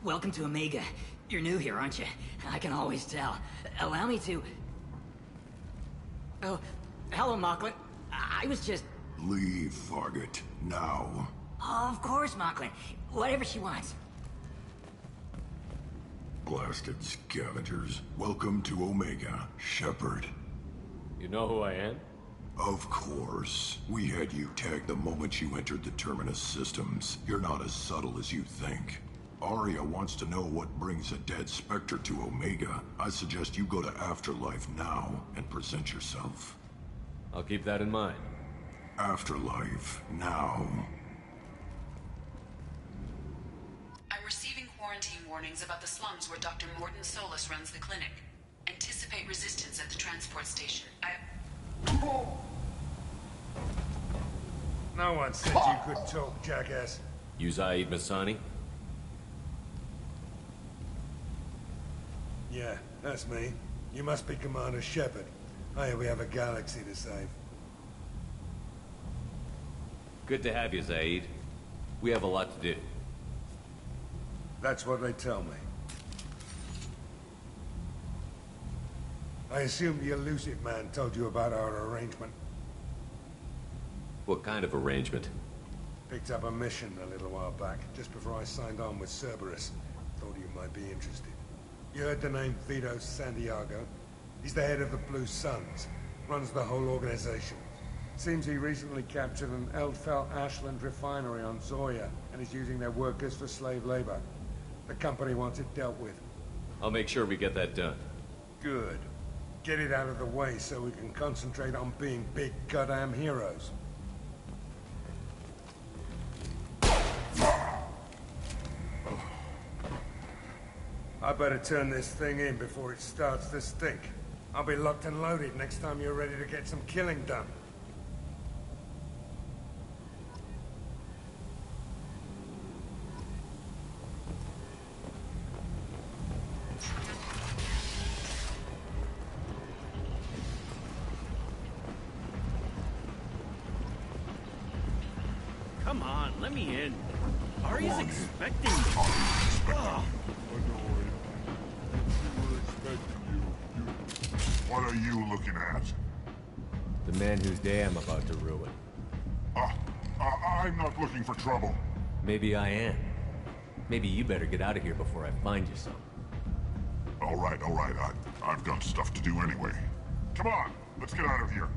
Welcome to Omega. You're new here, aren't you? I can always tell. Allow me to... Oh, hello, Mocklin. I was just... Leave, Fargate. Now. Oh, of course, Mocklin. Whatever she wants. Blasted scavengers. Welcome to Omega, Shepard. You know who I am? Of course. We had you tagged the moment you entered the Terminus systems. You're not as subtle as you think. Aria wants to know what brings a dead Spectre to Omega. I suggest you go to Afterlife now and present yourself. I'll keep that in mind. Afterlife, now. I'm receiving quarantine warnings about the slums where Dr. Mordin Solus runs the clinic. Anticipate resistance at the transport station. No one said you could talk, jackass. You Zaid Masani? Yeah, that's me. You must be Commander Shepard. Oh yeah, we have a galaxy to save. Good to have you, Zaid. We have a lot to do. That's what they tell me. I assume the elusive man told you about our arrangement. What kind of arrangement? Picked up a mission a little while back, just before I signed on with Cerberus. Thought you might be interested. You heard the name Vito Santiago? He's the head of the Blue Suns. Runs the whole organization. Seems he recently captured an Eldfell Ashland refinery on Zoya, and is using their workers for slave labor. The company wants it dealt with. I'll make sure we get that done. Good. Get it out of the way so we can concentrate on being big goddamn heroes. I better turn this thing in before it starts to stink. I'll be locked and loaded next time you're ready to get some killing done. Come on, let me in. Ari's expecting me. Oh. What are you looking at? The man whose day I'm about to ruin. I'm not looking for trouble. Maybe I am. Maybe you better get out of here before I find you some. All right. I've got stuff to do anyway. Come on, let's get out of here.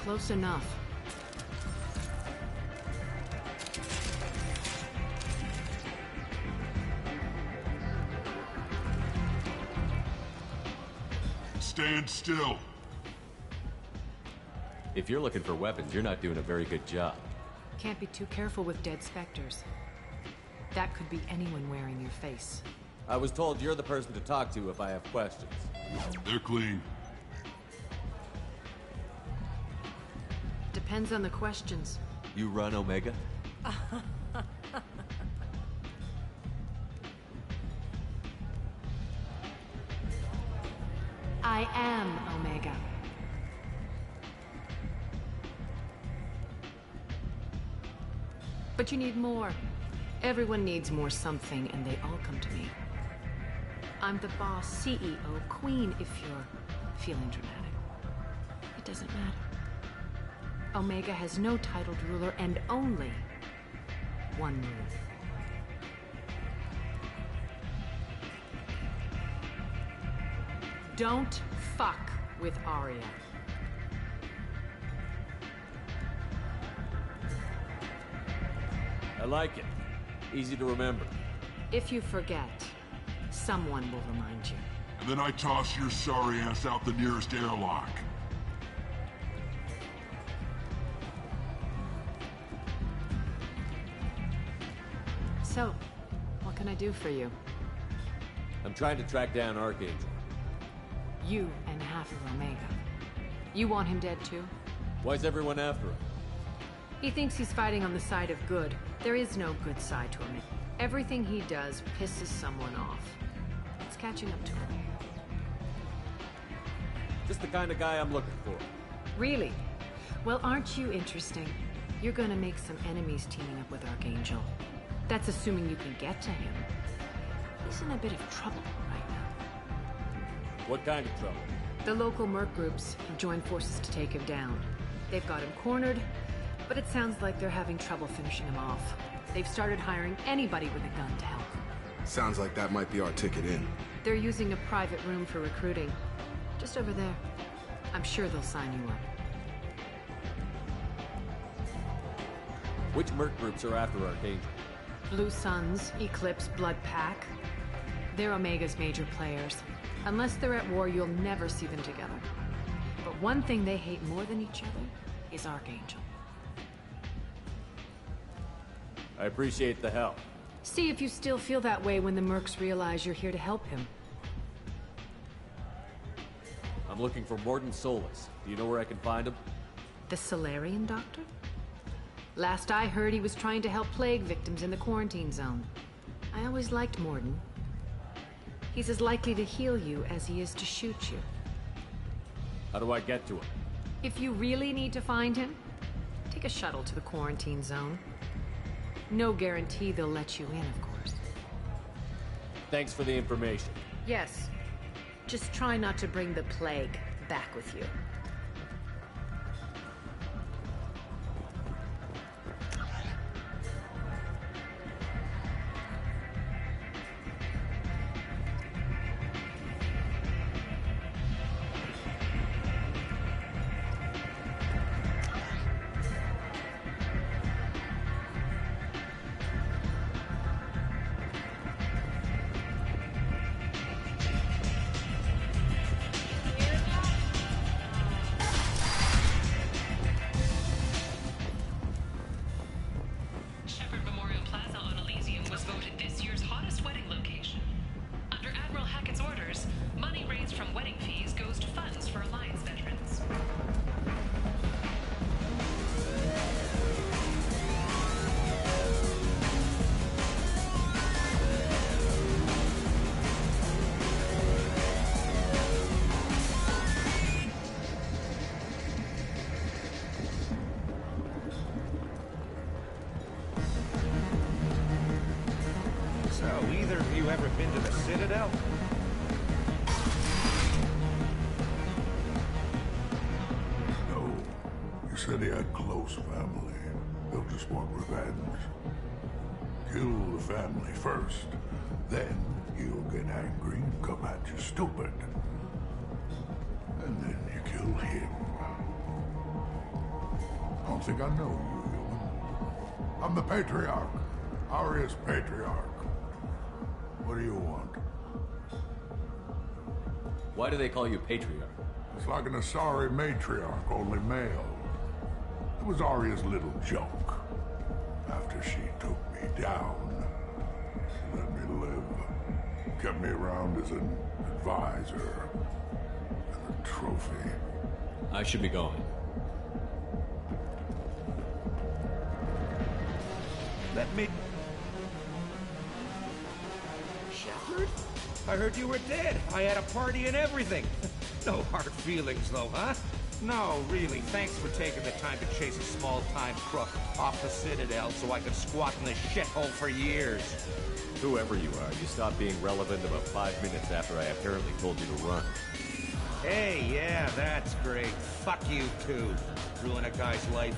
Close enough. Stand still. If you're looking for weapons, you're not doing a very good job. Can't be too careful with dead specters. That could be anyone wearing your face. I was told you're the person to talk to if I have questions. They're clean. Depends on the questions. You run Omega? I am Omega. But you need more. Everyone needs more something, and they all come to me. I'm the boss, CEO, queen, if you're feeling dramatic. It doesn't matter. Omega has no titled ruler and only one rule. Don't fuck with Arya. I like it. Easy to remember. If you forget, someone will remind you. And then I toss your sorry ass out the nearest airlock. So, what can I do for you? I'm trying to track down Archangel. You and half of Omega. You want him dead too? Why's everyone after him? He thinks he's fighting on the side of good. There is no good side to him. Everything he does pisses someone off. It's catching up to him. Just the kind of guy I'm looking for. Really? Well, aren't you interesting? You're gonna make some enemies teaming up with Archangel. That's assuming you can get to him. He's in a bit of trouble right now. What kind of trouble? The local merc groups have joined forces to take him down. They've got him cornered, but it sounds like they're having trouble finishing him off. They've started hiring anybody with a gun to help. Sounds like that might be our ticket in. They're using a private room for recruiting. Just over there. I'm sure they'll sign you up. Which merc groups are after Archangel? Blue Suns, Eclipse, Blood Pack. They're Omega's major players. Unless they're at war, you'll never see them together. But one thing they hate more than each other is Archangel. I appreciate the help. See if you still feel that way when the mercs realize you're here to help him. I'm looking for Mordin Solus. Do you know where I can find him? The Solarian doctor? Last I heard, he was trying to help plague victims in the quarantine zone. I always liked Mordin. He's as likely to heal you as he is to shoot you. How do I get to him? If you really need to find him, take a shuttle to the quarantine zone. No guarantee they'll let you in, of course. Thanks for the information. Yes. Just try not to bring the plague back with you. Shepherd Memorial Plaza on Elysium was voted this year's hottest wedding location. Under Admiral Hackett's orders, money raised from wedding fees goes to funds for Alliance veterans. So, either of you ever been to the Citadel? No. You said he had close family. They'll just want revenge. Kill the family first. Then he'll get angry and come at you stupid. And then you kill him. think I know you, human. I'm the Patriarch. Arius Patriarch. What do you want? Why do they call you Patriarch? It's like an Asari matriarch, only male. It was Arya's little joke. After she took me down, she let me live. Kept me around as an advisor and a trophy. I should be going. Let me... Shepard? I heard you were dead. I had a party and everything. No hard feelings, though, huh? No, really. Thanks for taking the time to chase a small-time crook off the Citadel so I could squat in this shithole for years. Whoever you are, you stopped being relevant about 5 minutes after I apparently told you to run. Hey, yeah, that's great. Fuck you, too. Ruin a guy's life.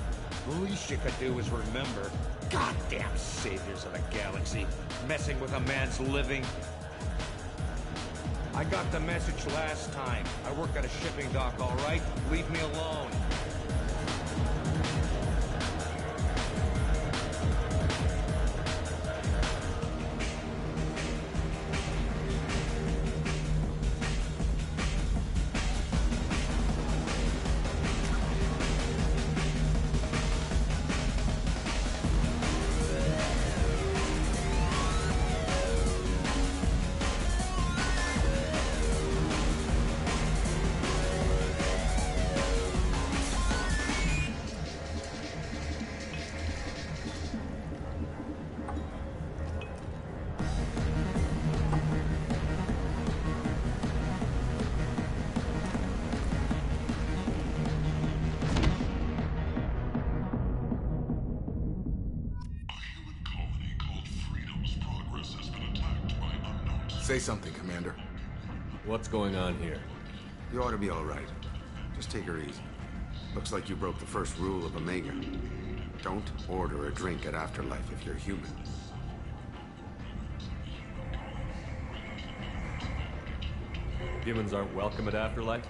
The least you could do is remember. Goddamn saviors of the galaxy. Messing with a man's living. I got the message last time. I work at a shipping dock, all right? Leave me alone. Say something, Commander. What's going on here? You ought to be all right. Just take her easy. Looks like you broke the first rule of Omega. Don't order a drink at Afterlife if you're human. Humans aren't welcome at Afterlife?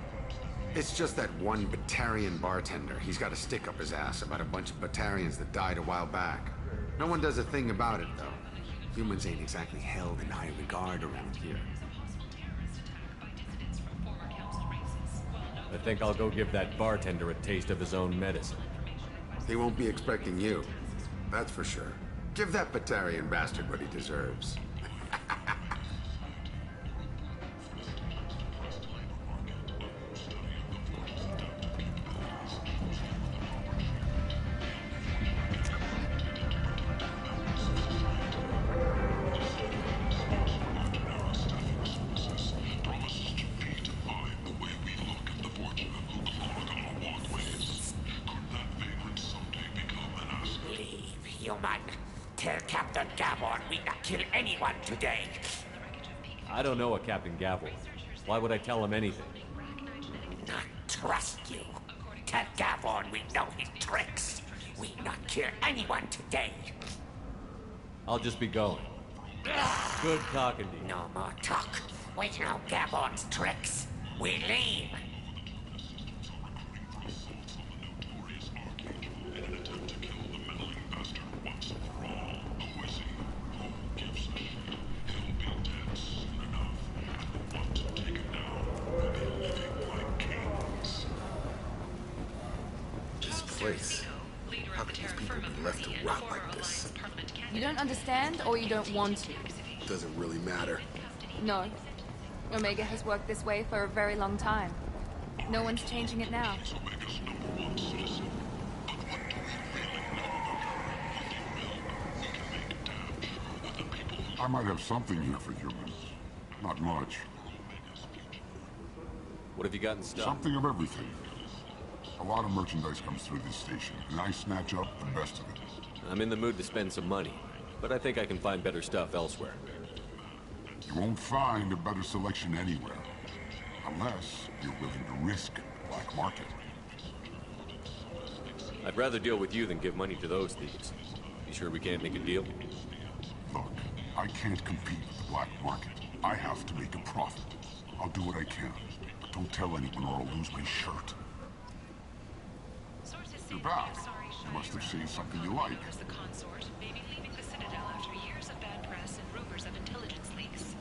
It's just that one Batarian bartender. He's got a stick up his ass about a bunch of Batarians that died a while back. No one does a thing about it, though. Humans ain't exactly held in high regard around here. I think I'll go give that bartender a taste of his own medicine. He won't be expecting you. That's for sure. Give that Batarian bastard what he deserves. Human, tell Captain Gavon we not kill anyone today. I don't know a Captain Gavor. Why would I tell him anything? Not trust you. Tell Gavon we know his tricks. We not kill anyone today. I'll just be going. Good talking to you. No more talk. We know Gavon's tricks. We leave. How could these people be left to rot like this? You don't understand, or you don't want to? Doesn't really matter. No. Omega has worked this way for a very long time. No one's changing it now. I might have something here for humans. Not much. What have you got in stock? Something of everything. A lot of merchandise comes through this station, and I snatch up the best of it. I'm in the mood to spend some money, but I think I can find better stuff elsewhere. You won't find a better selection anywhere. Unless you're willing to risk the black market. I'd rather deal with you than give money to those thieves. You sure we can't make a deal? Look, I can't compete with the black market. I have to make a profit. I'll do what I can, but don't tell anyone or I'll lose my shirt. You're back. You must have seen something you like. The consort may be leaving the Citadel after years of bad press and rumors of intelligence leaks.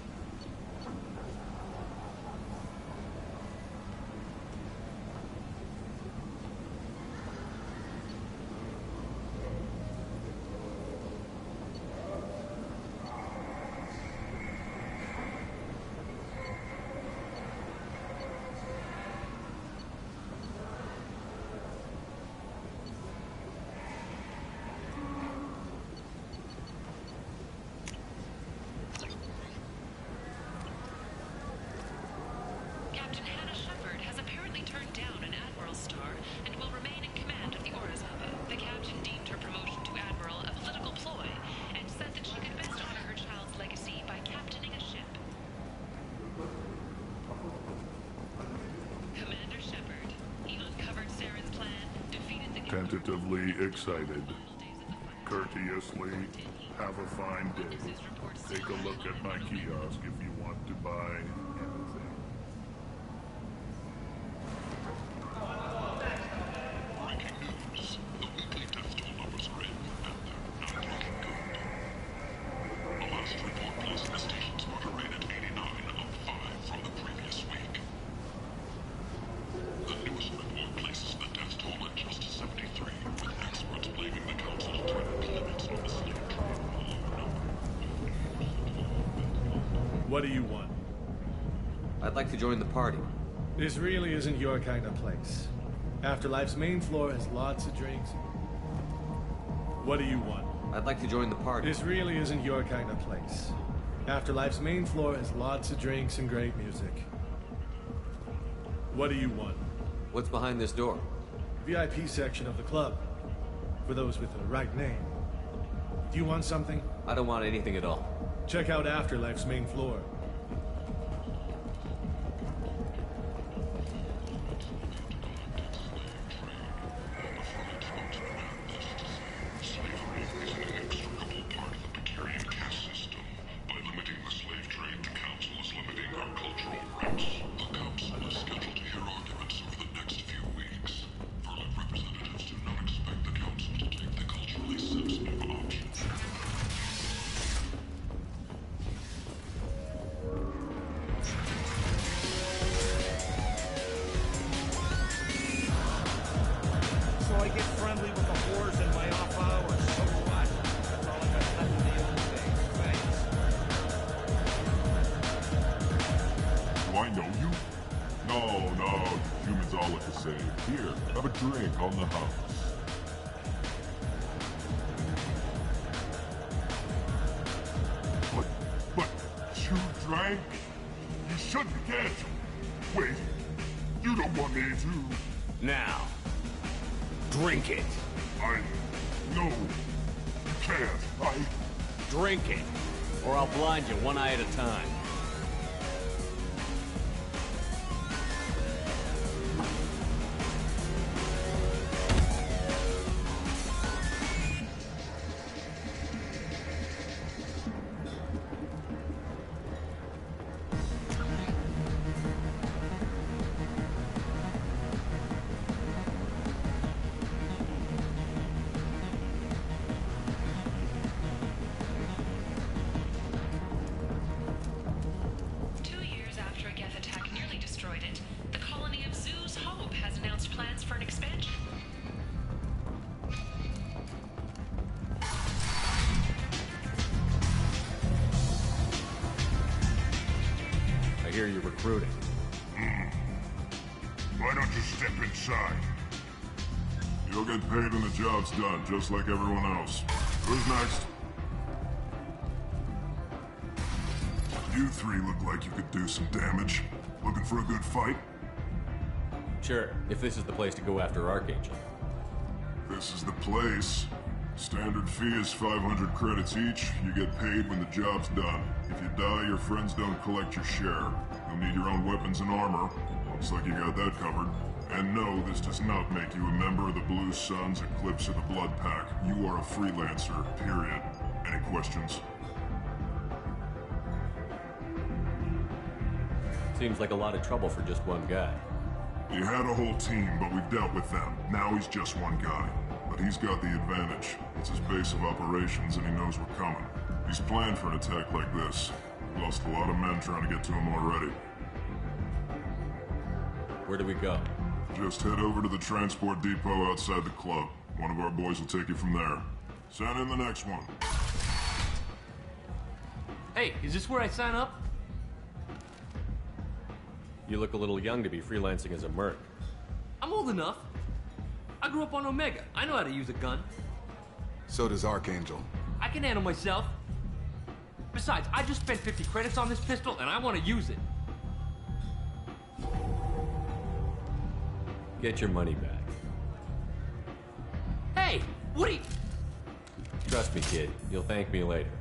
Captain Hannah Shepard has apparently turned down an Admiral's star and will remain in command of the Orizaba. The captain deemed her promotion to Admiral a political ploy and said that she could best honor her child's legacy by captaining a ship. Commander Shepard, he uncovered Saren's plan, defeated the... Tentatively excited. Courteously, have a fine day. Take a look at my kiosk if you want to buy anything. Breaking news. The weekly death toll numbers are in, and they're not looking good. The last report placed the station's murder rate at 89, up 5 from the previous week. The newest report places the death toll at just 73, with experts blaming the Council's direct limits on the slave trade alone. What do you want? I'd like to join the party. This really isn't your kind of place. Afterlife's main floor has lots of drinks. What do you want? I'd like to join the party. This really isn't your kind of place. Afterlife's main floor has lots of drinks and great music. What do you want? What's behind this door? VIP section of the club. For those with the right name. Do you want something? I don't want anything at all. Check out Afterlife's main floor. Here, have a drink on the house. But you drank? You shouldn't get. Wait, you don't want me to. Now, drink it. No, you can't. Drink it, or I'll blind you one eye at a time. Hear you're recruiting. Why don't you step inside? You'll get paid when the job's done, just like everyone else. Who's next? You three look like you could do some damage. Looking for a good fight? Sure, if this is the place to go after Archangel. This is the place. Standard fee is 500 credits each. You get paid when the job's done. If you die, your friends don't collect your share. You'll need your own weapons and armor. Looks like you got that covered. And no, this does not make you a member of the Blue Suns, Eclipse, or the Blood Pack. You are a freelancer, period. Any questions? Seems like a lot of trouble for just one guy. He had a whole team, but we've dealt with them. Now he's just one guy. but he's got the advantage. It's his base of operations and he knows we're coming. He's planned for an attack like this. We've lost a lot of men trying to get to him already. Where do we go? Just head over to the transport depot outside the club. One of our boys will take you from there. Send in the next one. Hey, is this where I sign up? You look a little young to be freelancing as a merc. I'm old enough. I grew up on Omega. I know how to use a gun. So does Archangel. I can handle myself. Besides, I just spent 50 credits on this pistol, and I want to use it. Get your money back. Hey, Woody! Trust me, kid. You'll thank me later.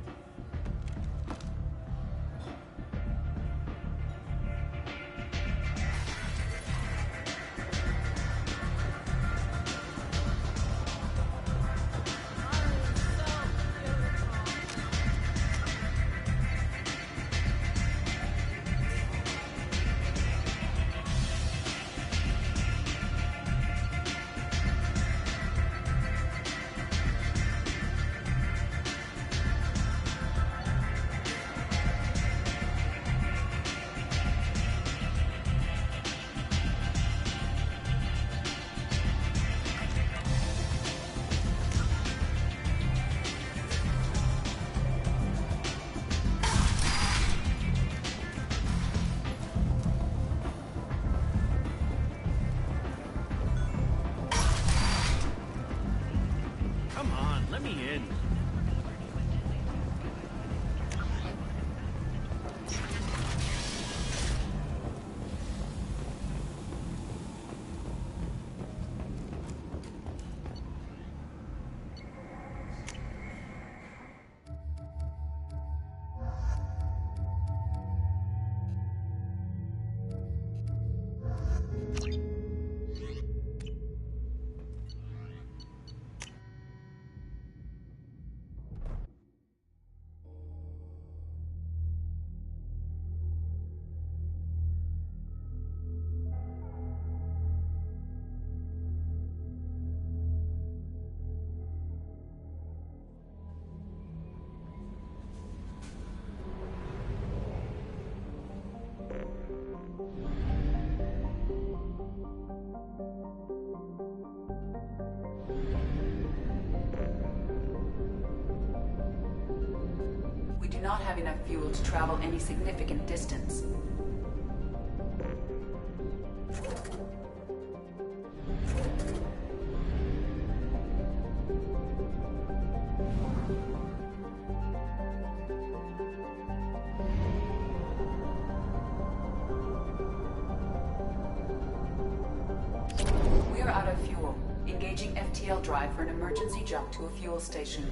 Come on, let me in. We do not have enough fuel to travel any significant distance. We are out of fuel. Engaging FTL drive for an emergency jump to a fuel station.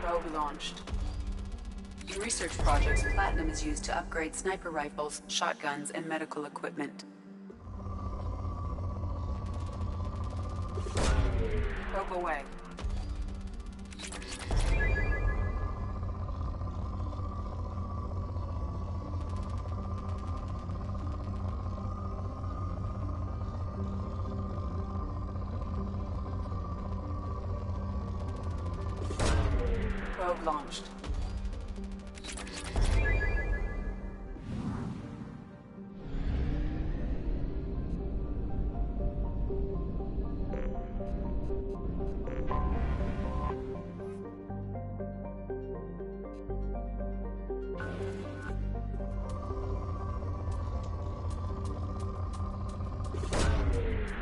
Probe launched. In research projects, platinum is used to upgrade sniper rifles, shotguns, and medical equipment. Probe away. Probe launched.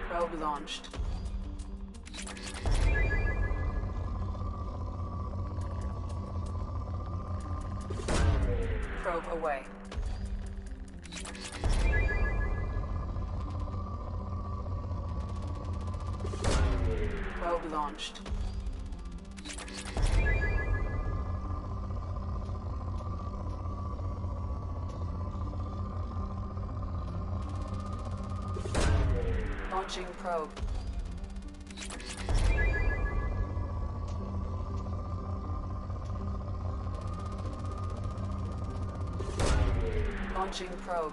Probe launched. Probe away. Probe launched. Launching probe. Launching probe.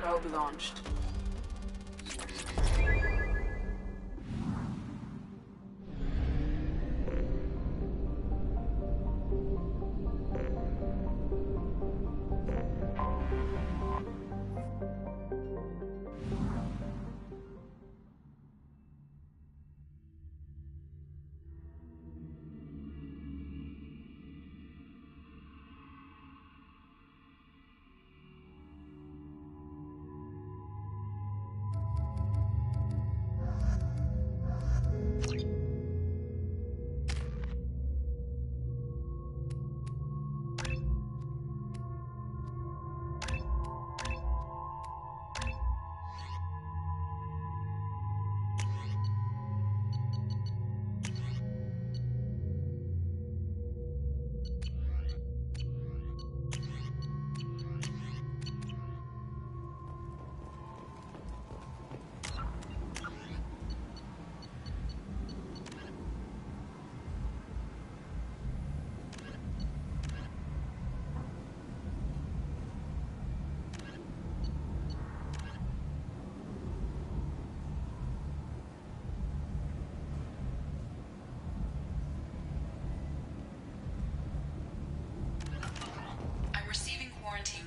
Probe launched.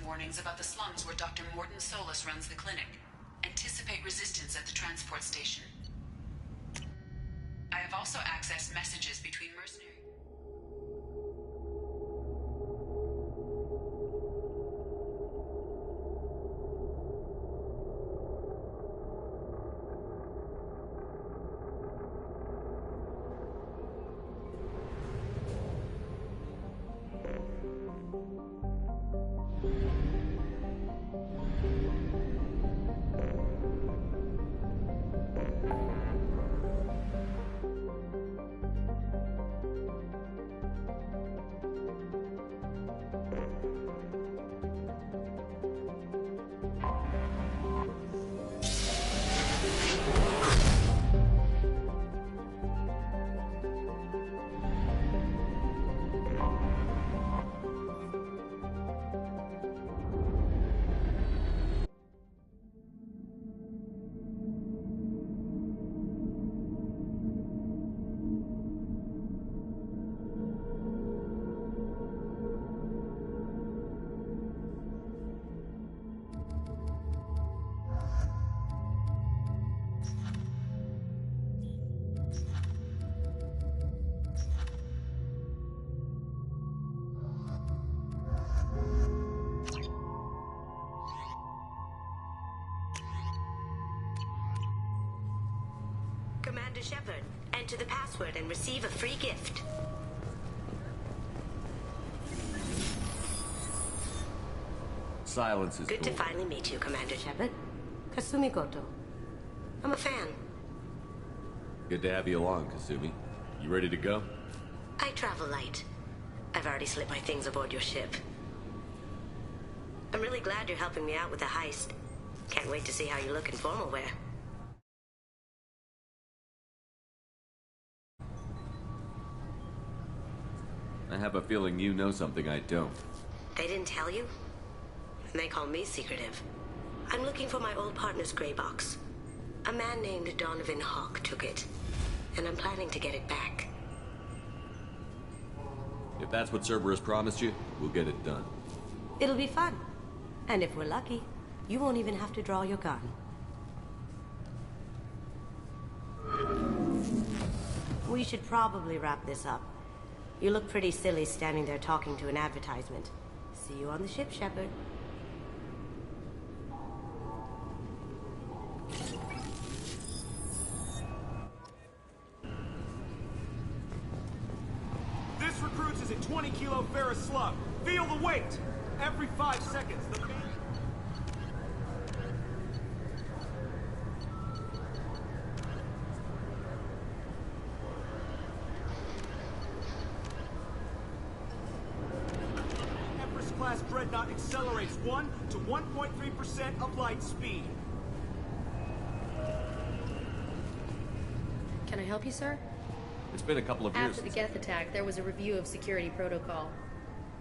Warnings about the slums where Dr. Morton Solus runs the clinic. Anticipate resistance at the transport station. I have also accessed messages between mercenaries. Commander Shepard, enter the password and receive a free gift. Silence is Good to gold. finally meet you, Commander Shepard. Kasumi Goto. I'm a fan. Good to have you along, Kasumi. You ready to go? I travel light. I've already slipped my things aboard your ship. I'm really glad you're helping me out with the heist. Can't wait to see how you look in formal wear. I have a feeling you know something I don't. They didn't tell you? and they call me secretive. I'm looking for my old partner's gray box. A man named Donovan Hawk took it, and I'm planning to get it back. If that's what Cerberus promised you, we'll get it done. It'll be fun. And if we're lucky, you won't even have to draw your gun. We should probably wrap this up. You look pretty silly standing there talking to an advertisement. See you on the ship, Shepard. This recruits is a 20-kilo ferrous slug. Feel the weight! Every 5 seconds, the man... Empress-class dreadnought accelerates 1 to 1.3% of light speed. Can I help you, sir? It's been a couple of years After the Geth attack, there was a review of security protocol.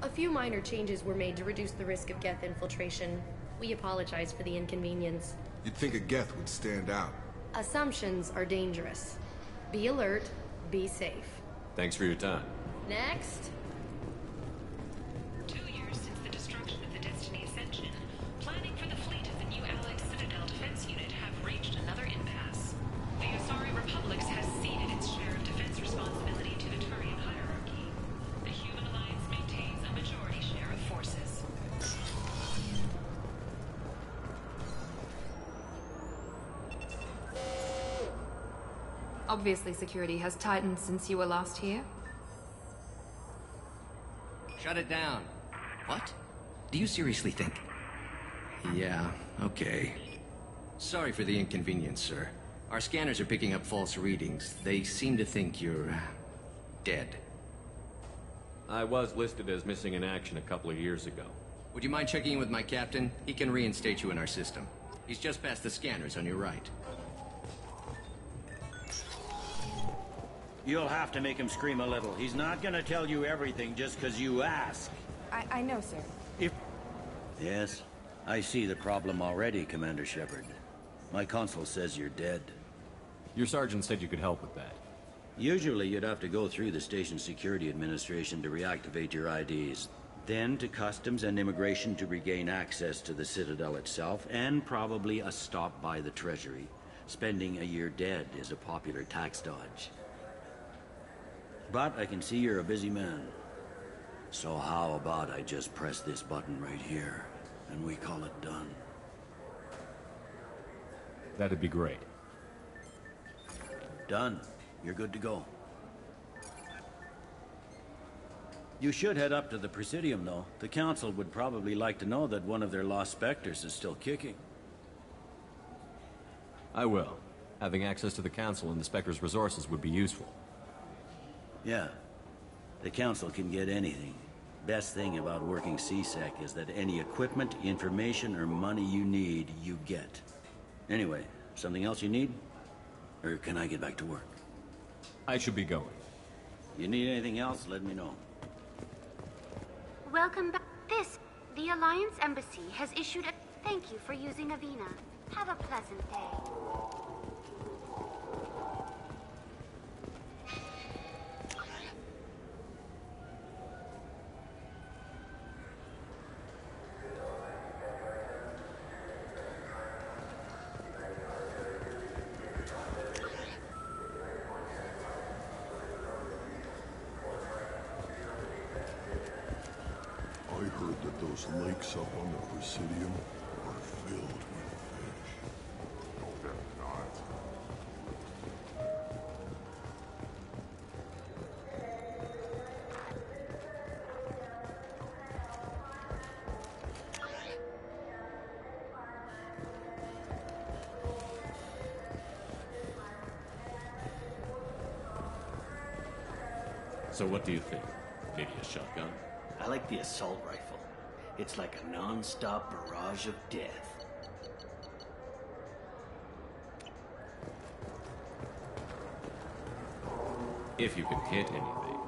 A few minor changes were made to reduce the risk of Geth infiltration. We apologize for the inconvenience. You'd think a Geth would stand out. Assumptions are dangerous. Be alert, be safe. Thanks for your time. Next. 2 years since the destruction of the Destiny Ascension, planning for the fleet of the new Allied Citadel Defense Unit have reached another impasse. The Asari Republics has ceded its share of defense responsibility to the Turian hierarchy. The Human Alliance maintains a majority share of forces. Obviously, security has tightened since you were last here. Shut it down. What? Do you seriously think? Yeah, okay. Sorry for the inconvenience, sir. Our scanners are picking up false readings. They seem to think you're... dead. I was listed as missing in action a couple of years ago. Would you mind checking in with my captain? He can reinstate you in our system. He's just past the scanners on your right. You'll have to make him scream a little. He's not gonna tell you everything just because you ask. I know, sir. Yes, I see the problem already, Commander Shepard. My console says you're dead. Your sergeant said you could help with that. Usually you'd have to go through the Station Security Administration to reactivate your IDs. Then to Customs and Immigration to regain access to the Citadel itself, and probably a stop by the Treasury. Spending a year dead is a popular tax dodge. But I can see you're a busy man. So how about I just press this button right here, and we call it done? That'd be great. Done. You're good to go. You should head up to the Presidium, though. The Council would probably like to know that one of their lost Spectres is still kicking. I will. Having access to the Council and the Spectre's resources would be useful. Yeah. The Council can get anything. Best thing about working CSEC is that any equipment, information, or money you need, you get. Anyway, something else you need? Or can I get back to work? I should be going. You need anything else, let me know. Welcome back. The Alliance Embassy has issued a thank you for using Avina. Have a pleasant day. I heard that those lakes up on the Presidium are filled with fish. No, they're not. So what do you think? Maybe a shotgun? I like the assault rifle. It's like a non-stop barrage of death. If you can hit anything.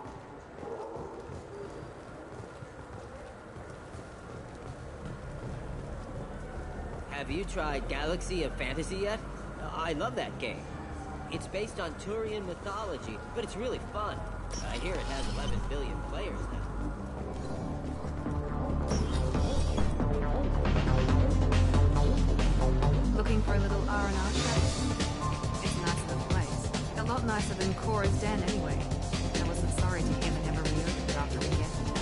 Have you tried Galaxy of Fantasy yet? I love that game. It's based on Turian mythology, but it's really fun. I hear it has 11 billion players now. Looking for a little R&R show? It's a nice little place. A lot nicer than Cora's Den anyway. I wasn't sorry to hear they never reopened after we guessed that.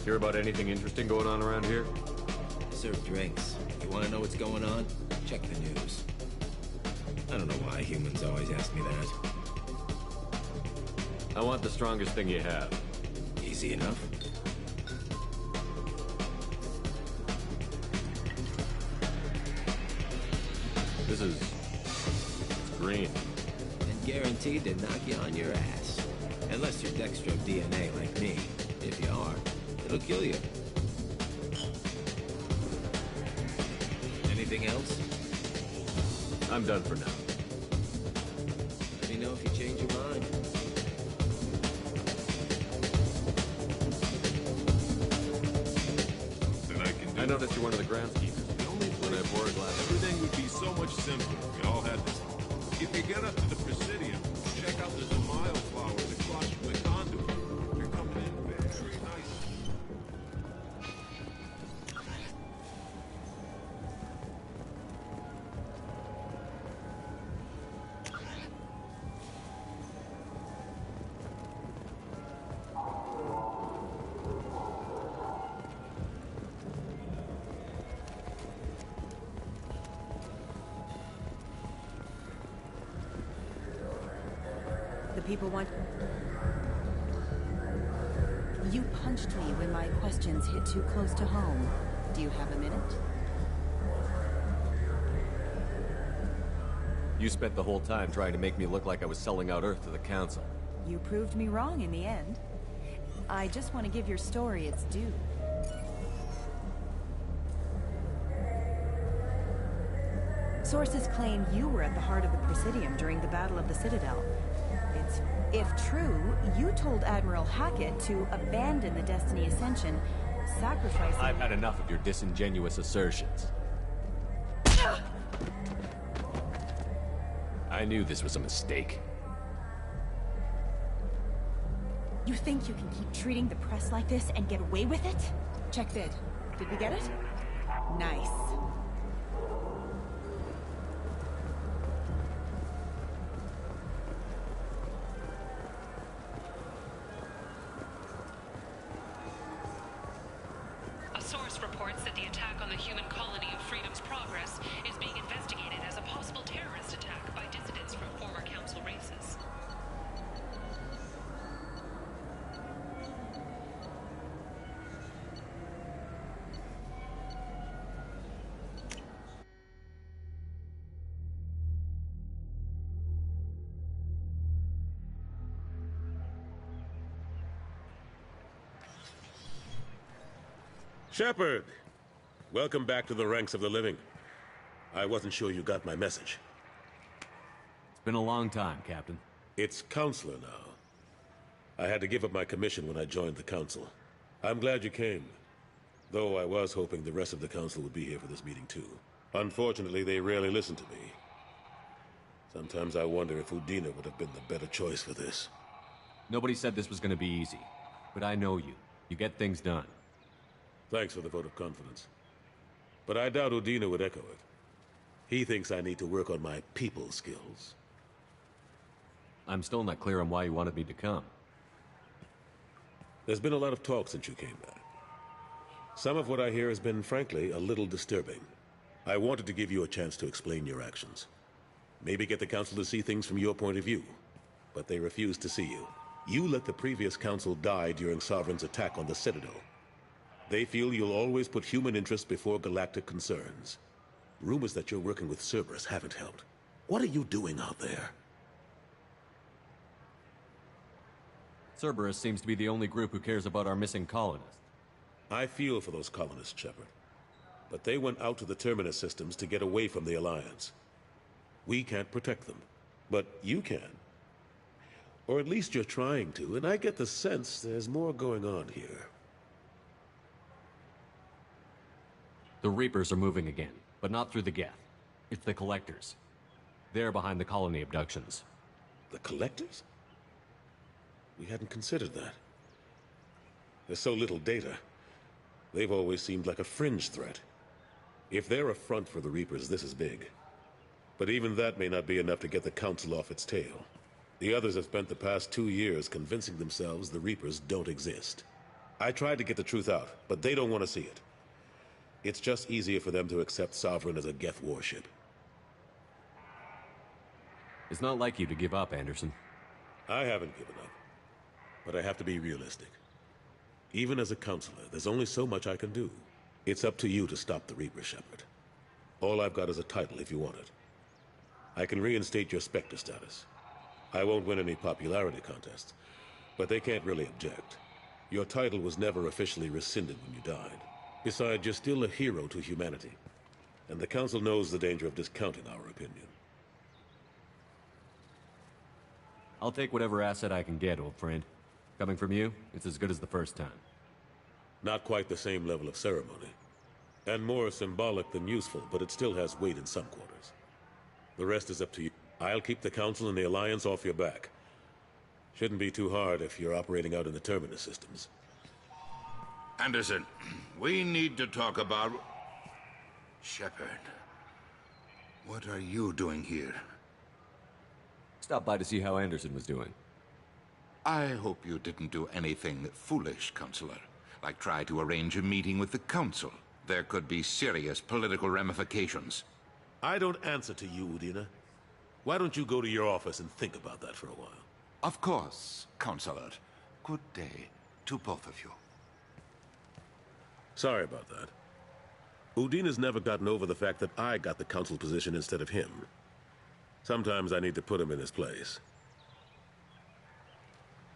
Hear about anything interesting going on around here? I serve drinks. You want to know what's going on? Check the news. I don't know why humans always ask me that. I want the strongest thing you have. Easy enough. This is... it's green. And guaranteed to knock you on your ass. Unless you're Dextro DNA like me. If you are, it'll kill you. Anything else? I'm done for now. Let me know if you change your mind. I noticed you're one of the groundskeepers. The only place everything would be so much simpler if we all had this. If you get up to the Presidium, check out the Zamayo flowers across from the conduit. They're coming in very nice. The people want... You punched me when my questions hit too close to home. Do you have a minute? You spent the whole time trying to make me look like I was selling out Earth to the Council. You proved me wrong in the end. I just want to give your story its due. Sources claim you were at the heart of the Presidium during the Battle of the Citadel. If true, you told Admiral Hackett to abandon the Destiny Ascension, sacrificing... I've had enough of your disingenuous assertions. I knew this was a mistake. You think you can keep treating the press like this and get away with it? Check vid. Did we get it? Nice. A source reports that the attack on the human colony of Freedom's Progress is being investigated as a possible terrorist attack by dissidents from former council races. Shepard! Welcome back to the ranks of the living. I wasn't sure you got my message. It's been a long time, Captain. It's Counselor now. I had to give up my commission when I joined the Council. I'm glad you came. Though I was hoping the rest of the Council would be here for this meeting too. Unfortunately, they rarely listen to me. Sometimes I wonder if Udina would have been the better choice for this. Nobody said this was going to be easy. But I know you. You get things done. Thanks for the vote of confidence. But I doubt Udina would echo it. He thinks I need to work on my people skills. I'm still not clear on why you wanted me to come. There's been a lot of talk since you came back. Some of what I hear has been, frankly, a little disturbing. I wanted to give you a chance to explain your actions. Maybe get the Council to see things from your point of view. But they refuse to see you. You let the previous Council die during Sovereign's attack on the Citadel. They feel you'll always put human interests before galactic concerns. Rumors that you're working with Cerberus haven't helped. What are you doing out there? Cerberus seems to be the only group who cares about our missing colonists. I feel for those colonists, Shepard. But they went out to the Terminus systems to get away from the Alliance. We can't protect them, but you can. Or at least you're trying to, and I get the sense there's more going on here. The Reapers are moving again, but not through the Geth. It's the Collectors. They're behind the colony abductions. The Collectors? We hadn't considered that. There's so little data. They've always seemed like a fringe threat. If they're a front for the Reapers, this is big. But even that may not be enough to get the Council off its tail. The others have spent the past 2 years convincing themselves the Reapers don't exist. I tried to get the truth out, but they don't want to see it. It's just easier for them to accept Sovereign as a Geth warship. It's not like you to give up, Anderson. I haven't given up. But I have to be realistic. Even as a counselor, there's only so much I can do. It's up to you to stop the Reaper, Shepard. All I've got is a title if you want it. I can reinstate your Spectre status. I won't win any popularity contests, but they can't really object. Your title was never officially rescinded when you died. Besides, you're still a hero to humanity. And the Council knows the danger of discounting our opinion. I'll take whatever asset I can get, old friend. Coming from you, it's as good as the first time. Not quite the same level of ceremony. And more symbolic than useful, but it still has weight in some quarters. The rest is up to you. I'll keep the Council and the Alliance off your back. Shouldn't be too hard if you're operating out in the Terminus systems. Anderson, we need to talk about... Shepard. What are you doing here? Stop by to see how Anderson was doing. I hope you didn't do anything foolish, Counselor. Like try to arrange a meeting with the Council. There could be serious political ramifications. I don't answer to you, Udina. Why don't you go to your office and think about that for a while? Of course, Counselor. Good day to both of you. Sorry about that. Udina's never gotten over the fact that I got the Council position instead of him. Sometimes I need to put him in his place.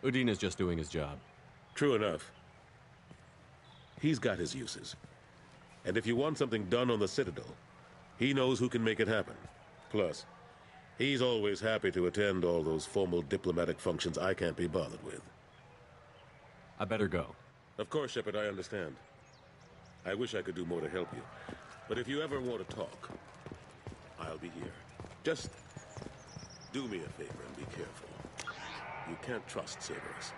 Udina's just doing his job. True enough. He's got his uses. And if you want something done on the Citadel, he knows who can make it happen. Plus, he's always happy to attend all those formal diplomatic functions I can't be bothered with. I better go. Of course, Shepard, I understand. I wish I could do more to help you. But if you ever want to talk, I'll be here. Just do me a favor and be careful. You can't trust Cerberus.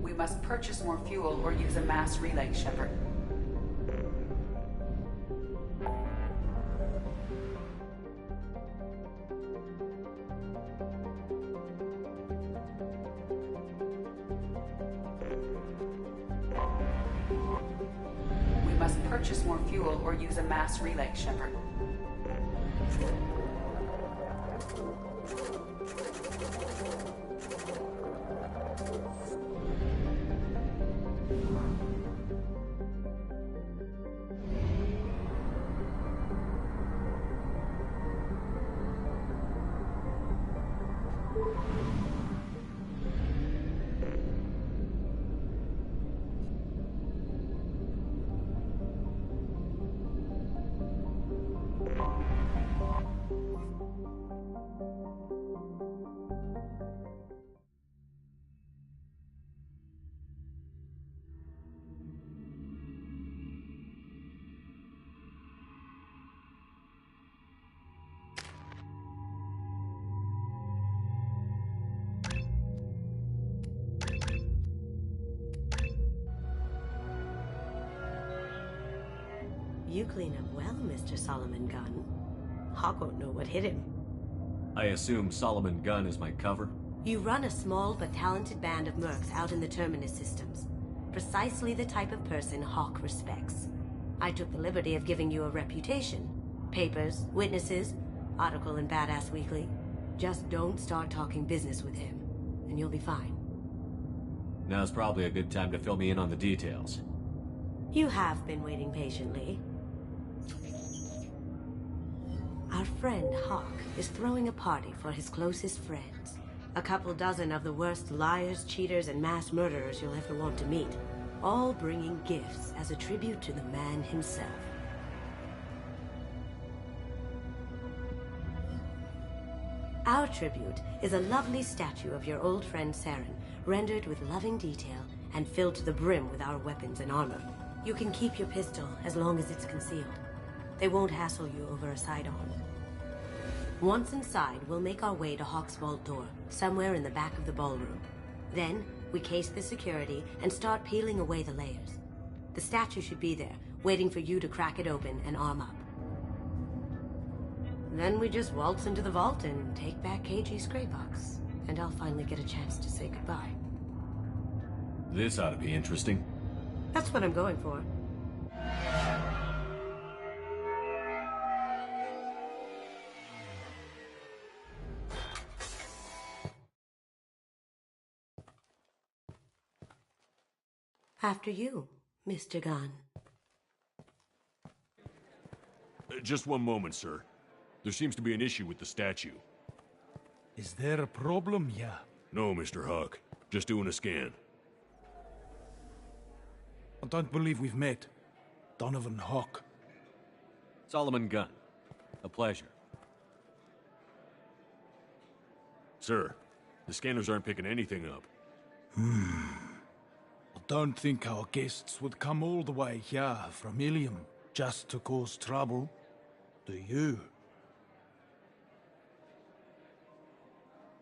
We must purchase more fuel or use a mass relay, Shepard. We must purchase more fuel or use a mass relay, Shepard. You clean up well, Mr. Solomon Gunn. Hawk won't know what hit him. I assume Solomon Gunn is my cover? You run a small but talented band of mercs out in the Terminus systems. Precisely the type of person Hawk respects. I took the liberty of giving you a reputation. Papers, witnesses, article in Badass Weekly. Just don't start talking business with him, and you'll be fine. Now's probably a good time to fill me in on the details. You have been waiting patiently. Our friend Hawk is throwing a party for his closest friends. A couple dozen of the worst liars, cheaters, and mass murderers you'll ever want to meet. All bringing gifts as a tribute to the man himself. Our tribute is a lovely statue of your old friend Saren, rendered with loving detail and filled to the brim with our weapons and armor. You can keep your pistol as long as it's concealed. They won't hassle you over a sidearm. Once inside, we'll make our way to Hawk's vault door, somewhere in the back of the ballroom. Then, we case the security and start peeling away the layers. The statue should be there, waiting for you to crack it open and arm up. Then we just waltz into the vault and take back KG's gray box. And I'll finally get a chance to say goodbye. This ought to be interesting. That's what I'm going for. After you, Mr. Gunn. Just one moment, sir. There seems to be an issue with the statue. Is there a problem here? No, Mr. Hawk. Just doing a scan. I don't believe we've met. Donovan Hawk. Solomon Gunn. A pleasure. Sir, the scanners aren't picking anything up. I don't think our guests would come all the way here from Ilium just to cause trouble. Do you?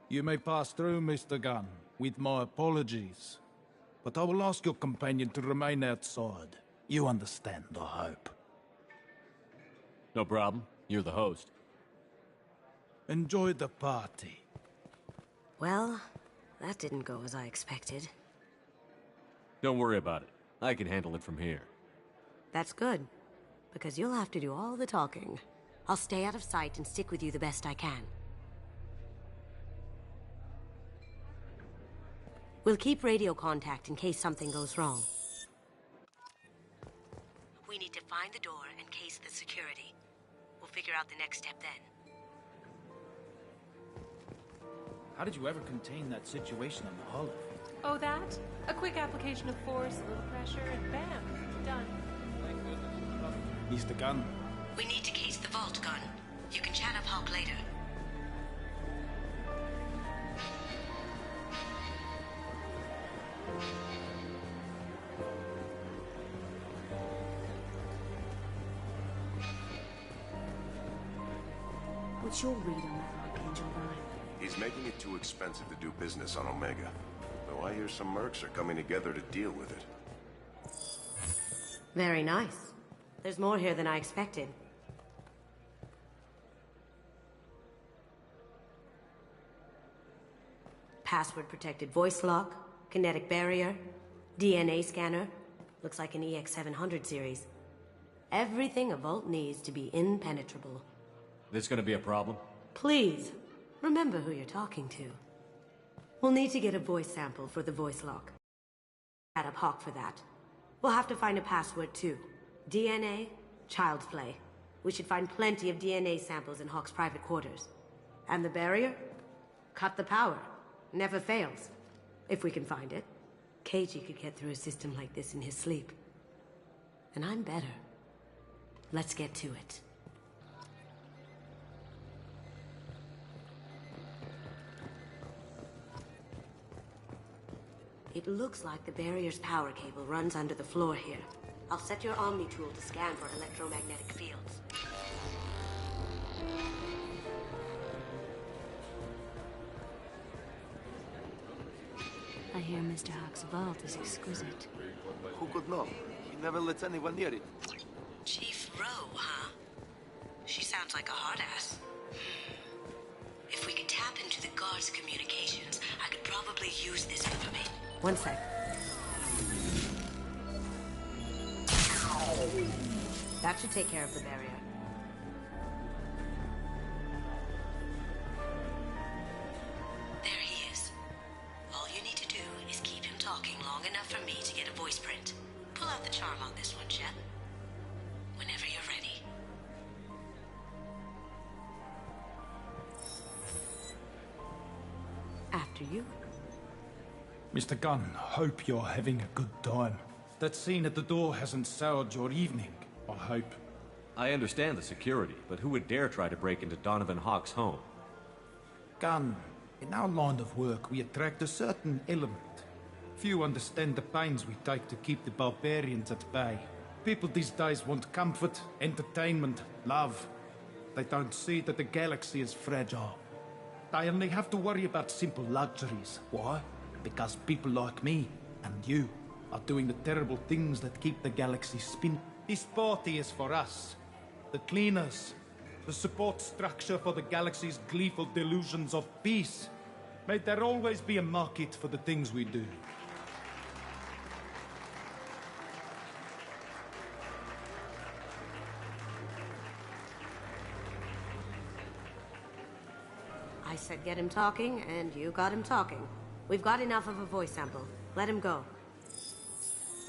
You may pass through, Mr. Gunn, with my apologies. But I will ask your companion to remain outside. You understand, I hope. No problem. You're the host. Enjoy the party. Well, that didn't go as I expected. Don't worry about it. I can handle it from here. That's good, because you'll have to do all the talking. I'll stay out of sight and stick with you the best I can. We'll keep radio contact in case something goes wrong. We need to find the door and case the security. We'll figure out the next step then. How did you ever contain that situation in the Hollow? Oh, that? A quick application of force, a little pressure, and bam, done. Mr. Gunn. We need to case the vault, Gunn. You can chat up Hawk later. What's your read on that Archangel guy? He's making it too expensive to do business on Omega. Though I hear some mercs are coming together to deal with it. Very nice. There's more here than I expected. Password-protected voice lock, kinetic barrier, DNA scanner. Looks like an EX700 series. Everything a vault needs to be impenetrable. This gonna be a problem? Please, remember who you're talking to. We'll need to get a voice sample for the voice lock. Add up Hawk for that. We'll have to find a password too. DNA, child's play. We should find plenty of DNA samples in Hawk's private quarters. And the barrier? Cut the power. Never fails. If we can find it. KG could get through a system like this in his sleep. And I'm better. Let's get to it. It looks like the barrier's power cable runs under the floor here. I'll set your Omni tool to scan for electromagnetic fields. I hear Mr. Hawk's vault is exquisite. Who could know? He never lets anyone near it. Chief Rowe voice communications. I could probably use this information. One sec. That should take care of the barrier. There he is. All you need to do is keep him talking long enough for me to get a voice print. Pull out the charm on this one, Chet. Whenever you're ready. After you. Mr. Gunn, hope you're having a good time. That scene at the door hasn't soured your evening, I hope. I understand the security, but who would dare try to break into Donovan Hawk's home? Gunn, in our line of work, we attract a certain element. Few understand the pains we take to keep the barbarians at bay. People these days want comfort, entertainment, love. They don't see that the galaxy is fragile. They only have to worry about simple luxuries. Why? Because people like me and you are doing the terrible things that keep the galaxy spinning. This party is for us, the cleaners, the support structure for the galaxy's gleeful delusions of peace. May there always be a market for the things we do. I said get him talking, and you got him talking. We've got enough of a voice sample. Let him go.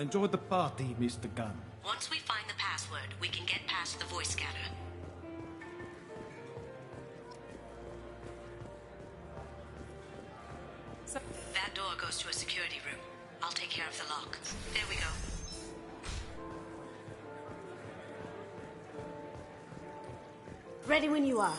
Enjoy the party, Mr. Gunn. Once we find the password, we can get past the voice scanner. That door goes to a security room. I'll take care of the lock. There we go. Ready when you are.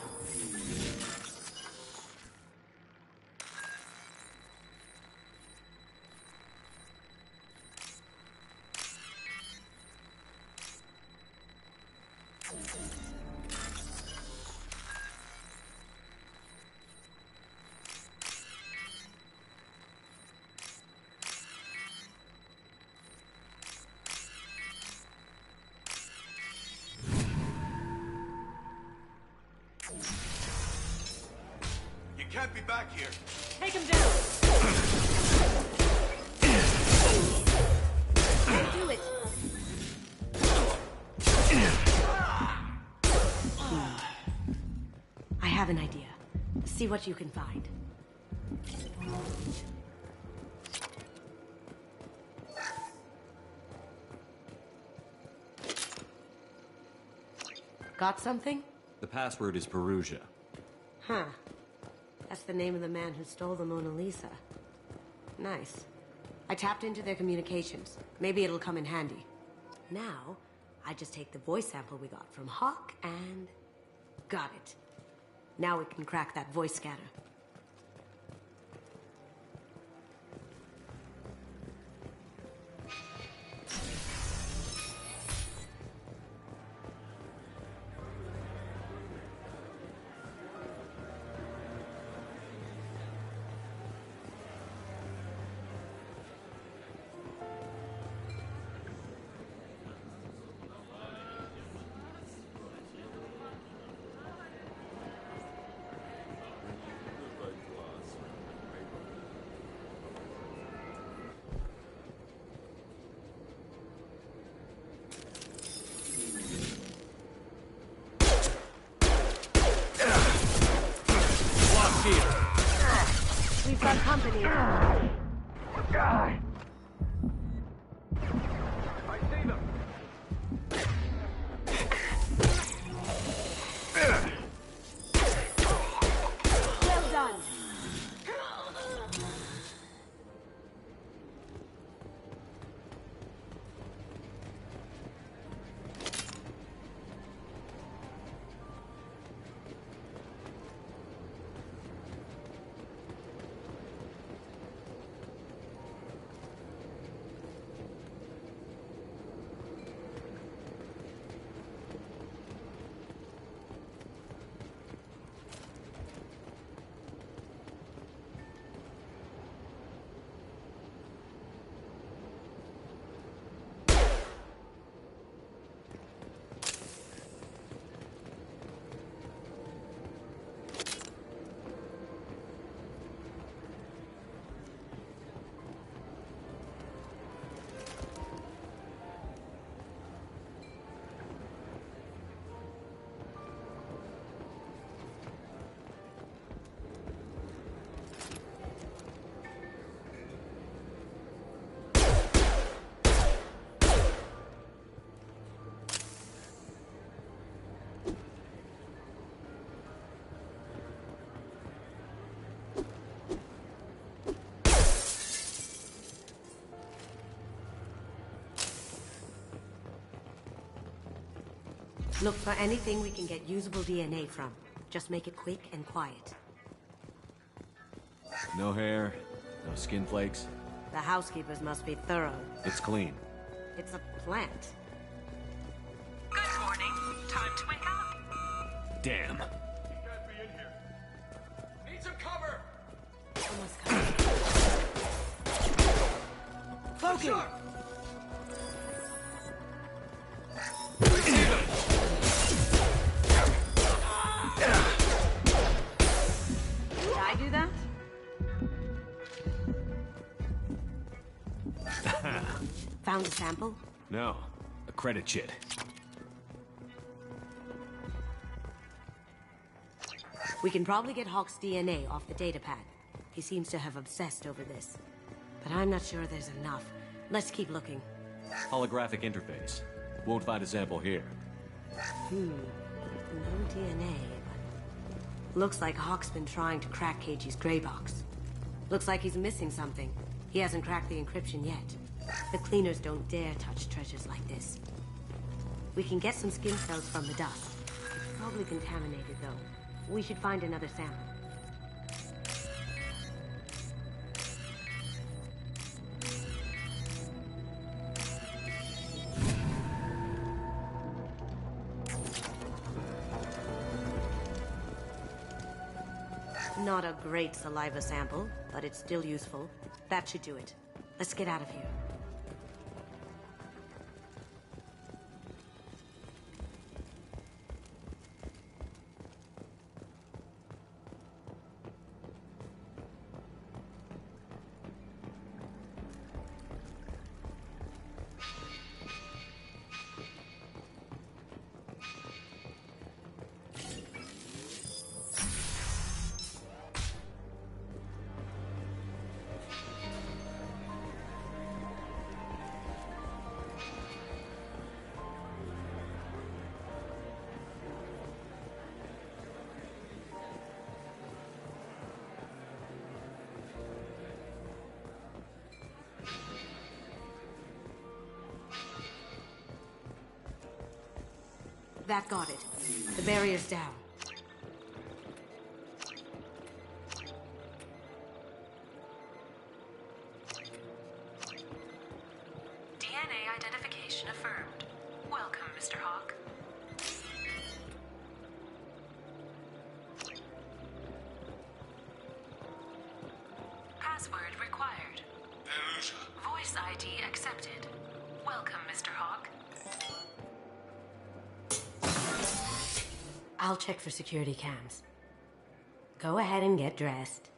You can't be back here. Take him down. Do it. I have an idea. See what you can find. Got something? The password is Perugia. Huh. That's the name of the man who stole the Mona Lisa. Nice. I tapped into their communications. Maybe it'll come in handy. Now, I just take the voice sample we got from Hawk and... got it. Now we can crack that voice scanner. We've got company. I see them. Well done. Look for anything we can get usable DNA from. Just make it quick and quiet. No hair, no skin flakes. The housekeepers must be thorough. It's clean. It's a plant. Good morning. Time to wake up. Damn. Need some cover! Almost coming. Cloaking! Did I do that? Found a sample? No, a credit chit. We can probably get Hawk's DNA off the datapad. He seems to have obsessed over this. But I'm not sure there's enough. Let's keep looking. Holographic interface. Won't find a sample here. No DNA, but... Looks like Hawk's been trying to crack KG's gray box. Looks like he's missing something. He hasn't cracked the encryption yet. The cleaners don't dare touch treasures like this. We can get some skin cells from the dust. Probably contaminated, though. We should find another sample. Not a great saliva sample, but it's still useful. That should do it. Let's get out of here. That got it. The barrier's down. DNA identification affirmed. Welcome, Mr. Hawk. Password required. Voice ID accepted. Welcome, Mr. Hawk. I'll check for security cams. Go ahead and get dressed.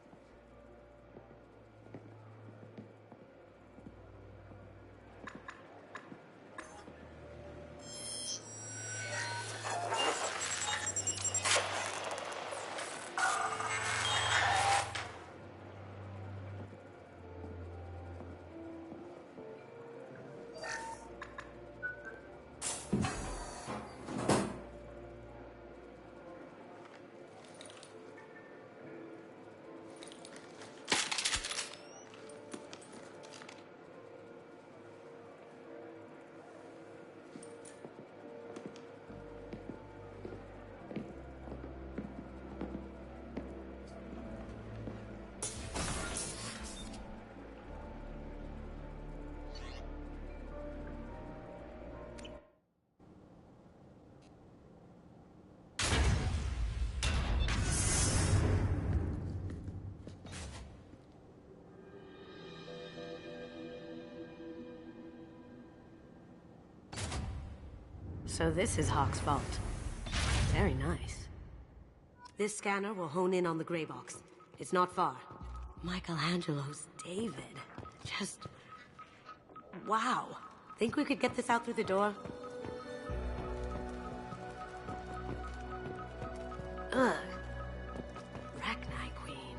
So this is Hawk's vault. Very nice. This scanner will hone in on the gray box. It's not far. Michelangelo's David. Just... wow. Think we could get this out through the door? Ugh. Rachni Queen.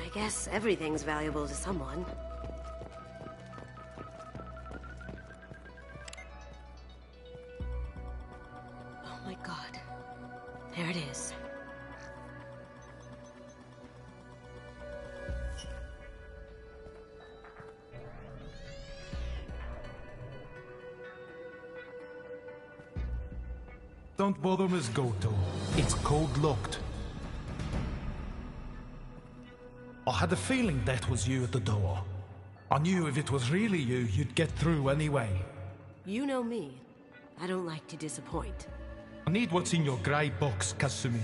I guess everything's valuable to someone. Oh my god. There it is. Don't bother, Miss Goto. It's code-locked. I had a feeling that was you at the door. I knew if it was really you, you'd get through anyway. You know me. I don't like to disappoint. I need what's in your grey box, Kasumi.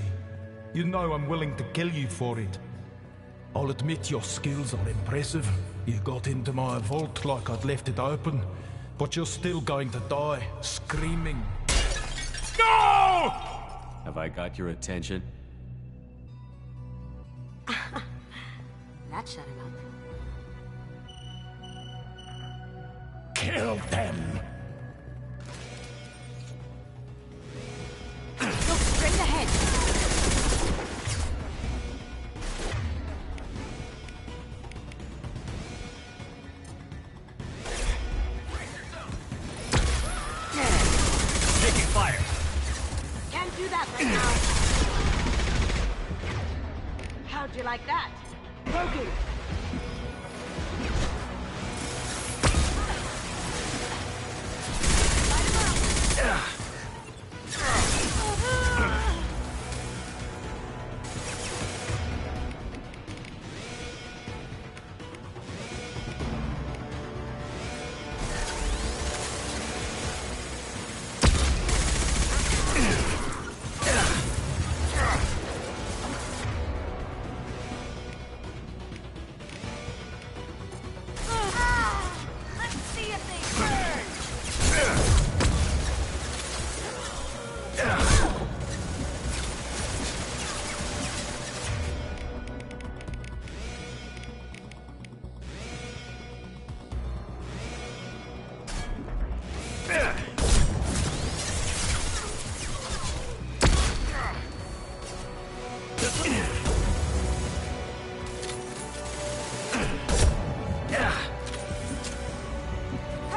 You know I'm willing to kill you for it. I'll admit your skills are impressive. You got into my vault like I'd left it open, but you're still going to die, screaming. No! Have I got your attention? That shut him up. Kill them! Look straight ahead! Taking fire! Can't do that right now. How'd you like that? Broken!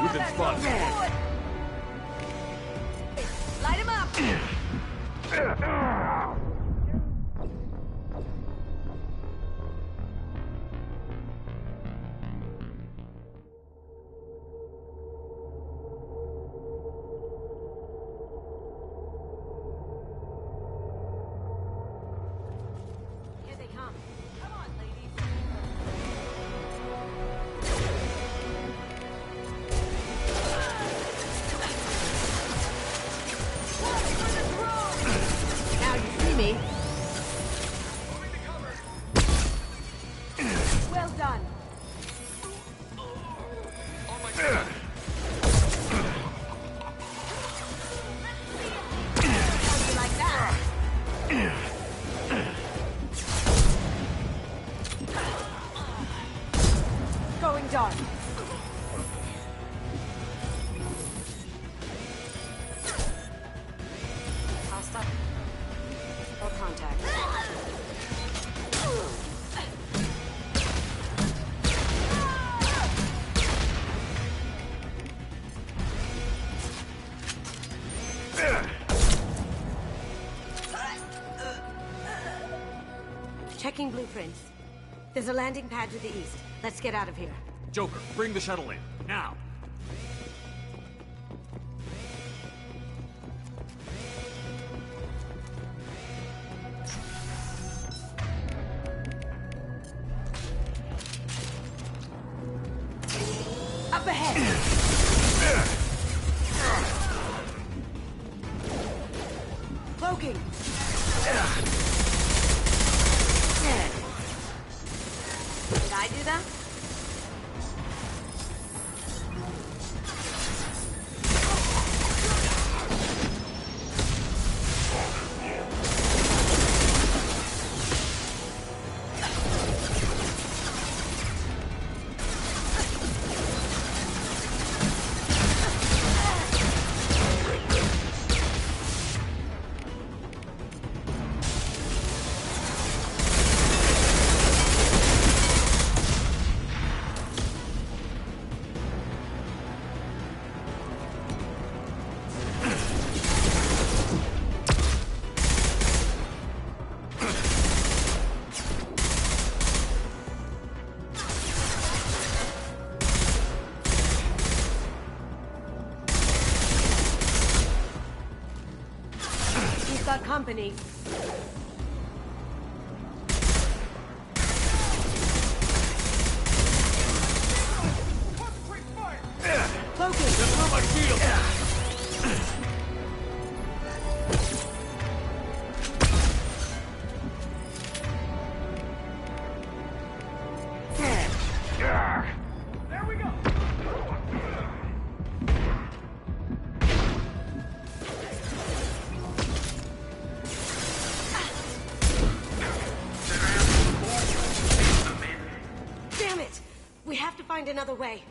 We've been spotted. Light him up! Here they come. Come on, ladies. Now you see me. Well done. How'd you like that? Going dark. Hostile. No contact. Checking blueprints. There's a landing pad to the east. Let's get out of here. Joker, bring the shuttle in. Now! Up ahead! Cloaking! Did I do that? company. Focus! That's where my shield! There we go. Damn it! We have to find another way.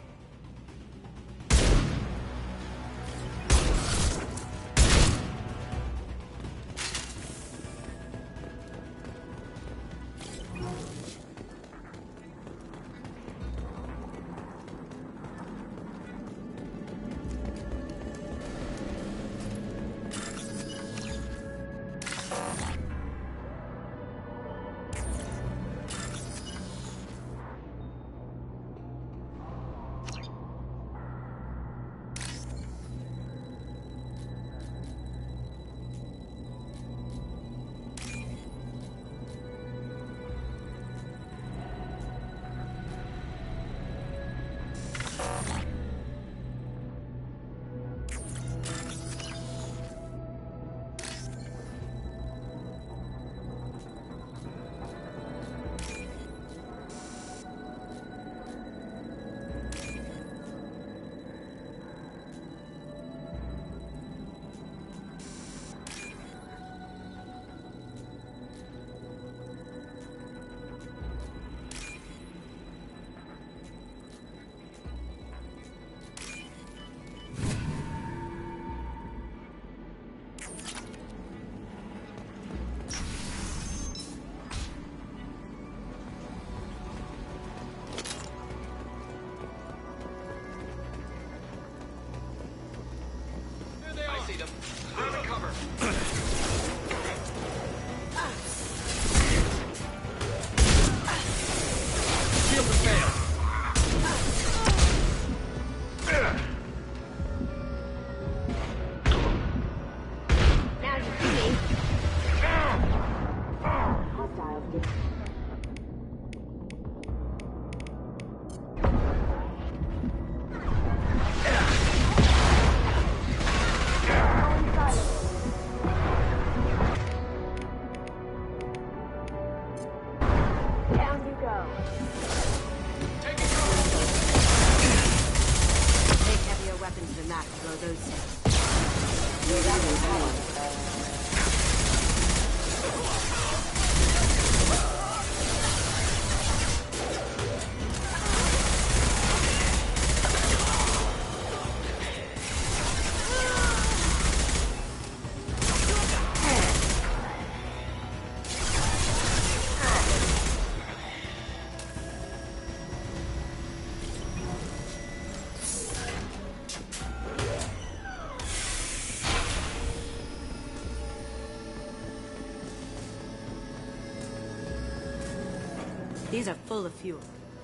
These are full of fuel.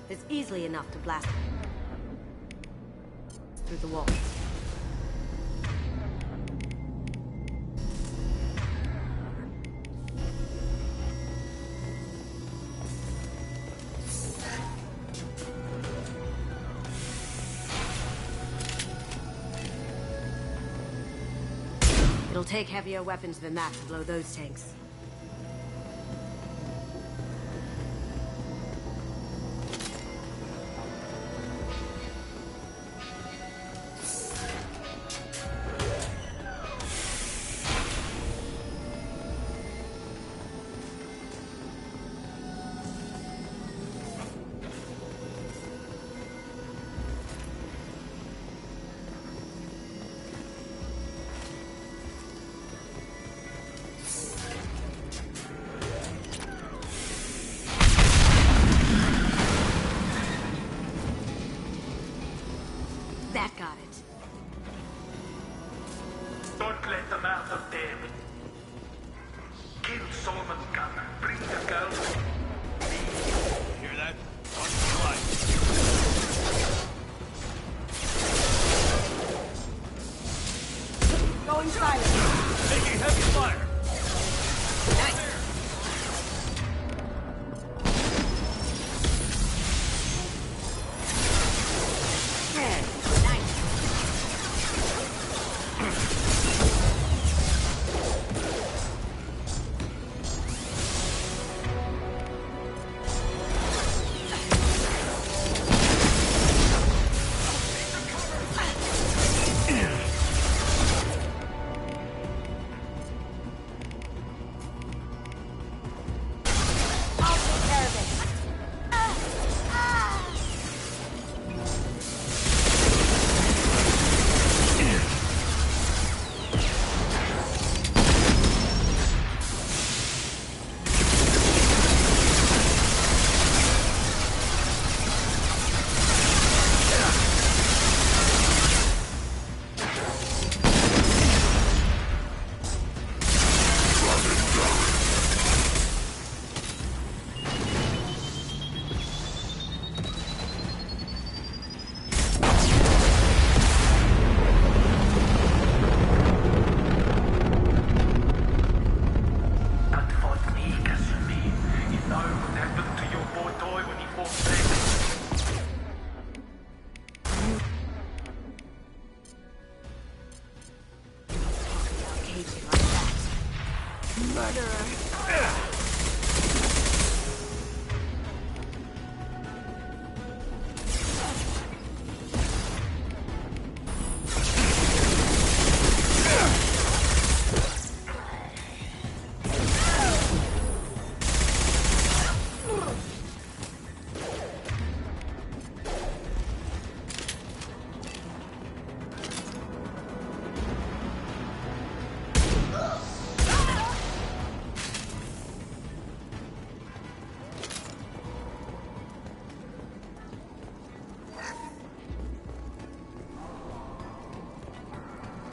It's easily enough to blast through the wall. It'll take heavier weapons than that to blow those tanks.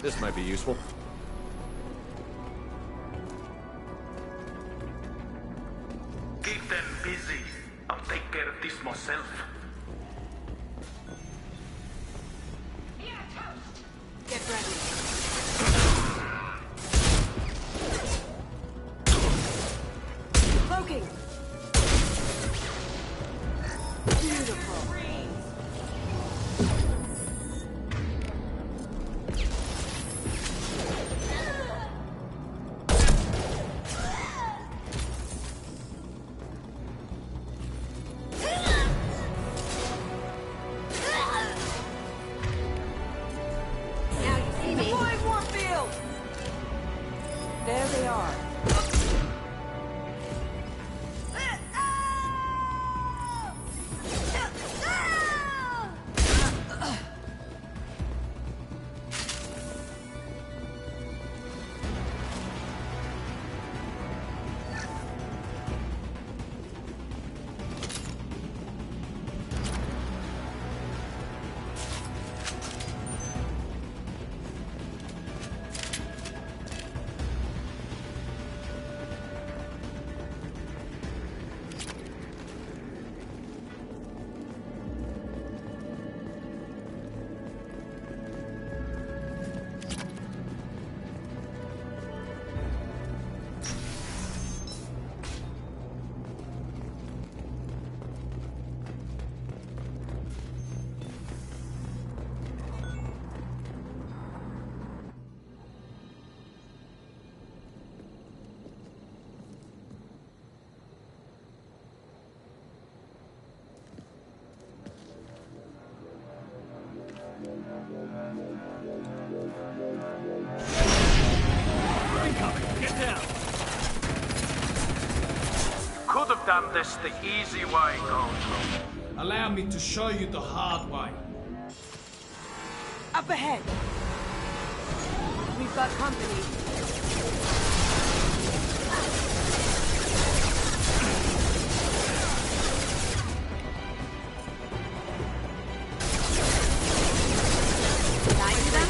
This might be useful. Keep them busy. I'll take care of this myself. Get ready. Cloaking. Beautiful. There they are. Get down! Could have done this the easy way, Goldblum. Allow me to show you the hard way. Up ahead. We've got company. Did I do them?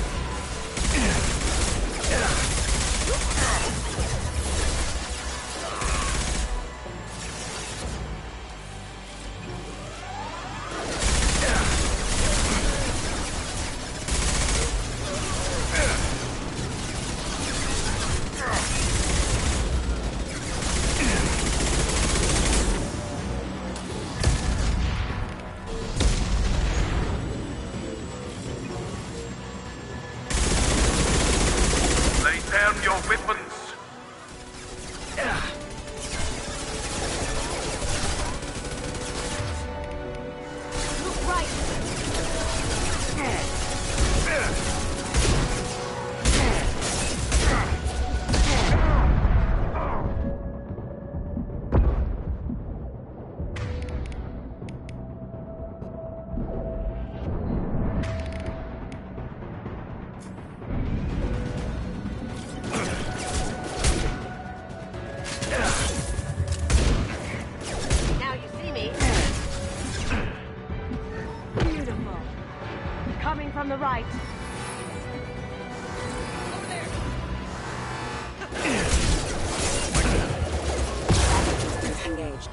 Lay down your weapons. Look right. Now you see me. Beautiful. Coming from the right. Engaged.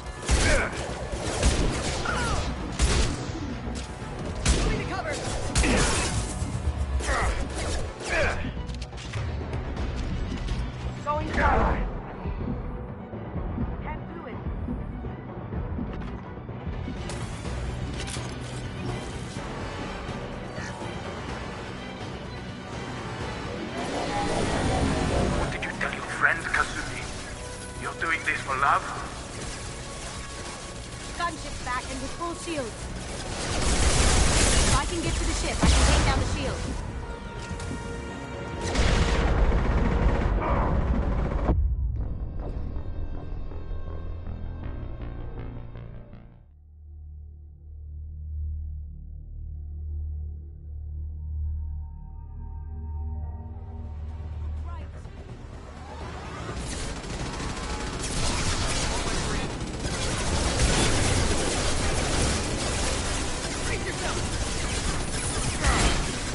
Moving to cover. Going south. Can't do it. What did you tell your friend, Kasumi? You're doing this for love? Gunship's back and with full shields. If I can get to the ship, I can take down the shield.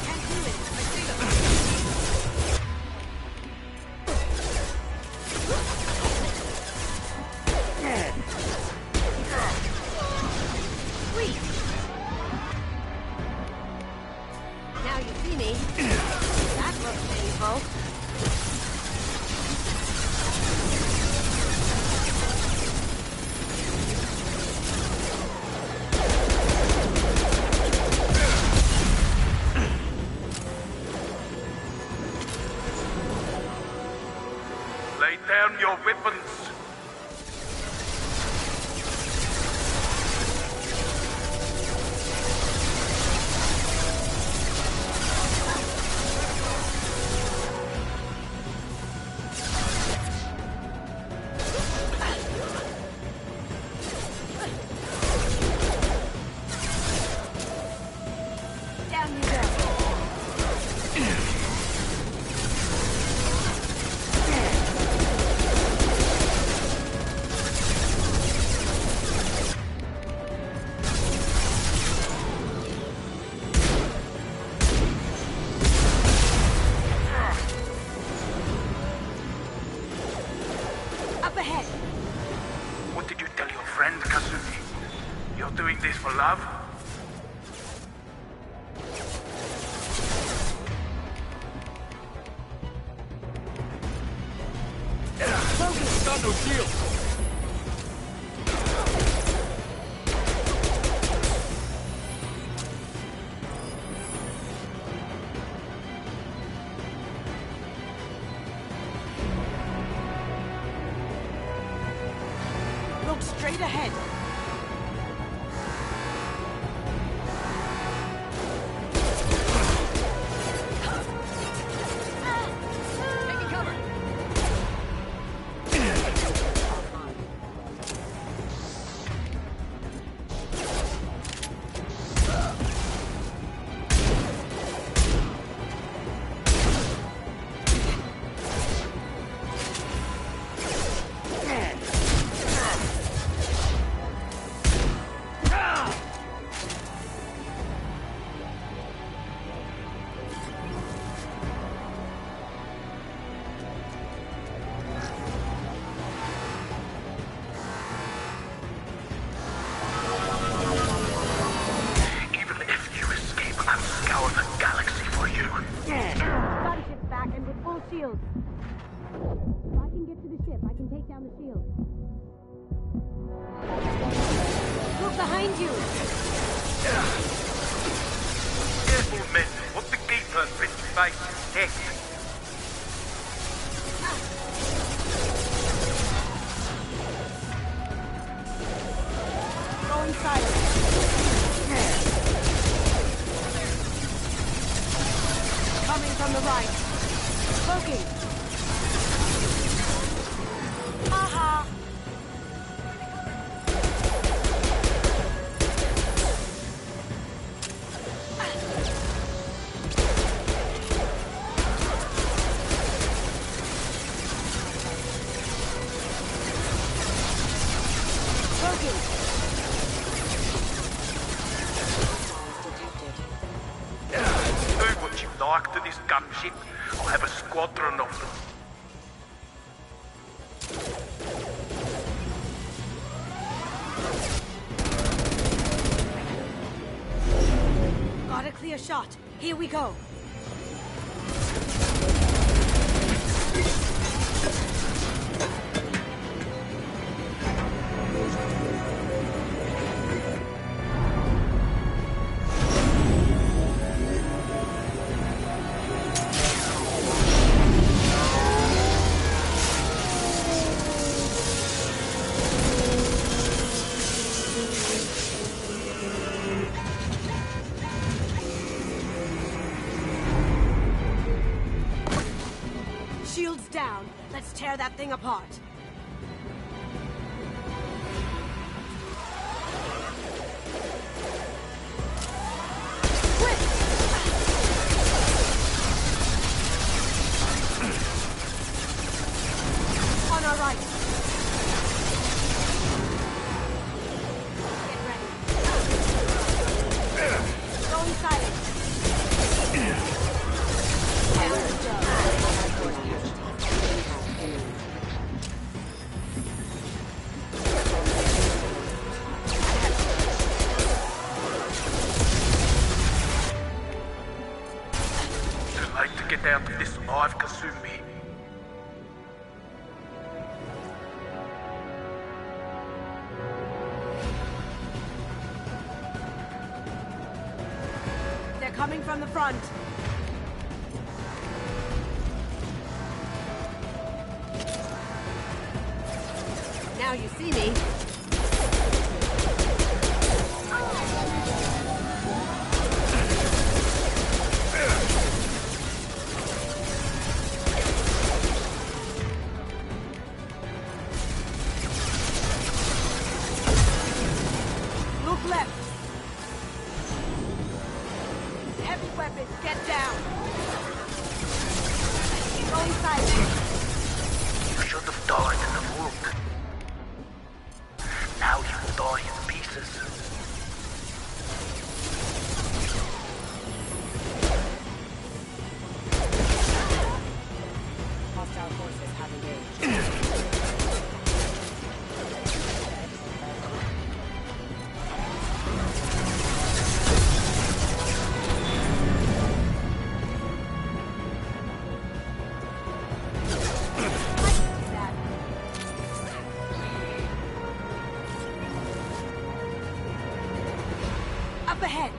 Can't do it. I see them. weapons. What did you tell your friend, Kasumi? You're doing this for love? Got no shield! Look straight ahead. Taking cover. Even if you escape, I'll scour the galaxy for you. Gunship's back and with full shields. If I can get to the ship, I can take down the shield. Look behind you! Careful, men. What's the gate turn 55? Heck. Going silent. Coming from the right. Smoking. Aha! Smoking. Do what you like to this gunship. I'll have a squadron of them. Got a clear shot. Here we go. Shields down. Let's tear that thing apart. On our right. Get ready. Going silent. Too late to get out of this alive, Kasumi. They're coming from the front. you see me. Look left. Heavy weapons, get down. Go inside. You should have died in the vault. Now you die in pieces. Hostile forces have engaged. Up ahead.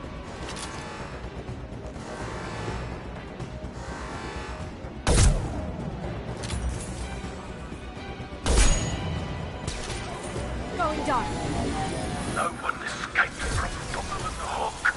Going dark. No one escaped from Dommel and the Hawk.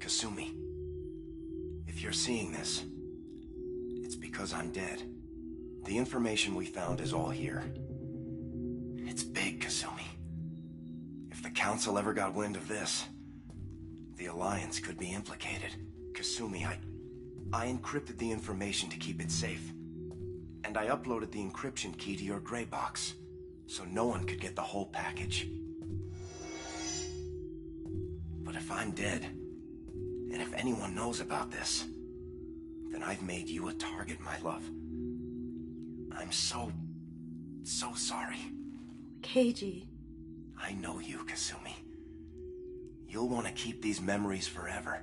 Kasumi, if you're seeing this, it's because I'm dead. The information we found is all here. It's big, Kasumi. If the Council ever got wind of this, the Alliance could be implicated. Kasumi, I encrypted the information to keep it safe. And I uploaded the encryption key to your gray box, so no one could get the whole package. But if I'm dead, and if anyone knows about this, then I've made you a target, my love. I'm so sorry. Keiji. I know you, Kasumi. You'll want to keep these memories forever.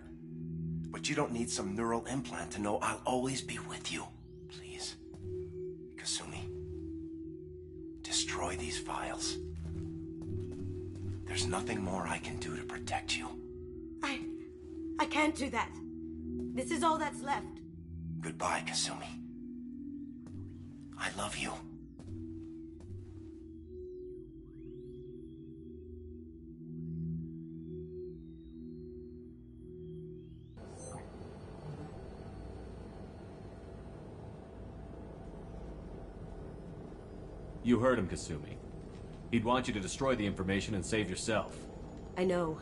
But you don't need some neural implant to know I'll always be with you. Please. Kasumi. Destroy these files. There's nothing more I can do to protect you. I can't do that. This is all that's left. Goodbye, Kasumi. I love you. You heard him, Kasumi. He'd want you to destroy the information and save yourself. I know.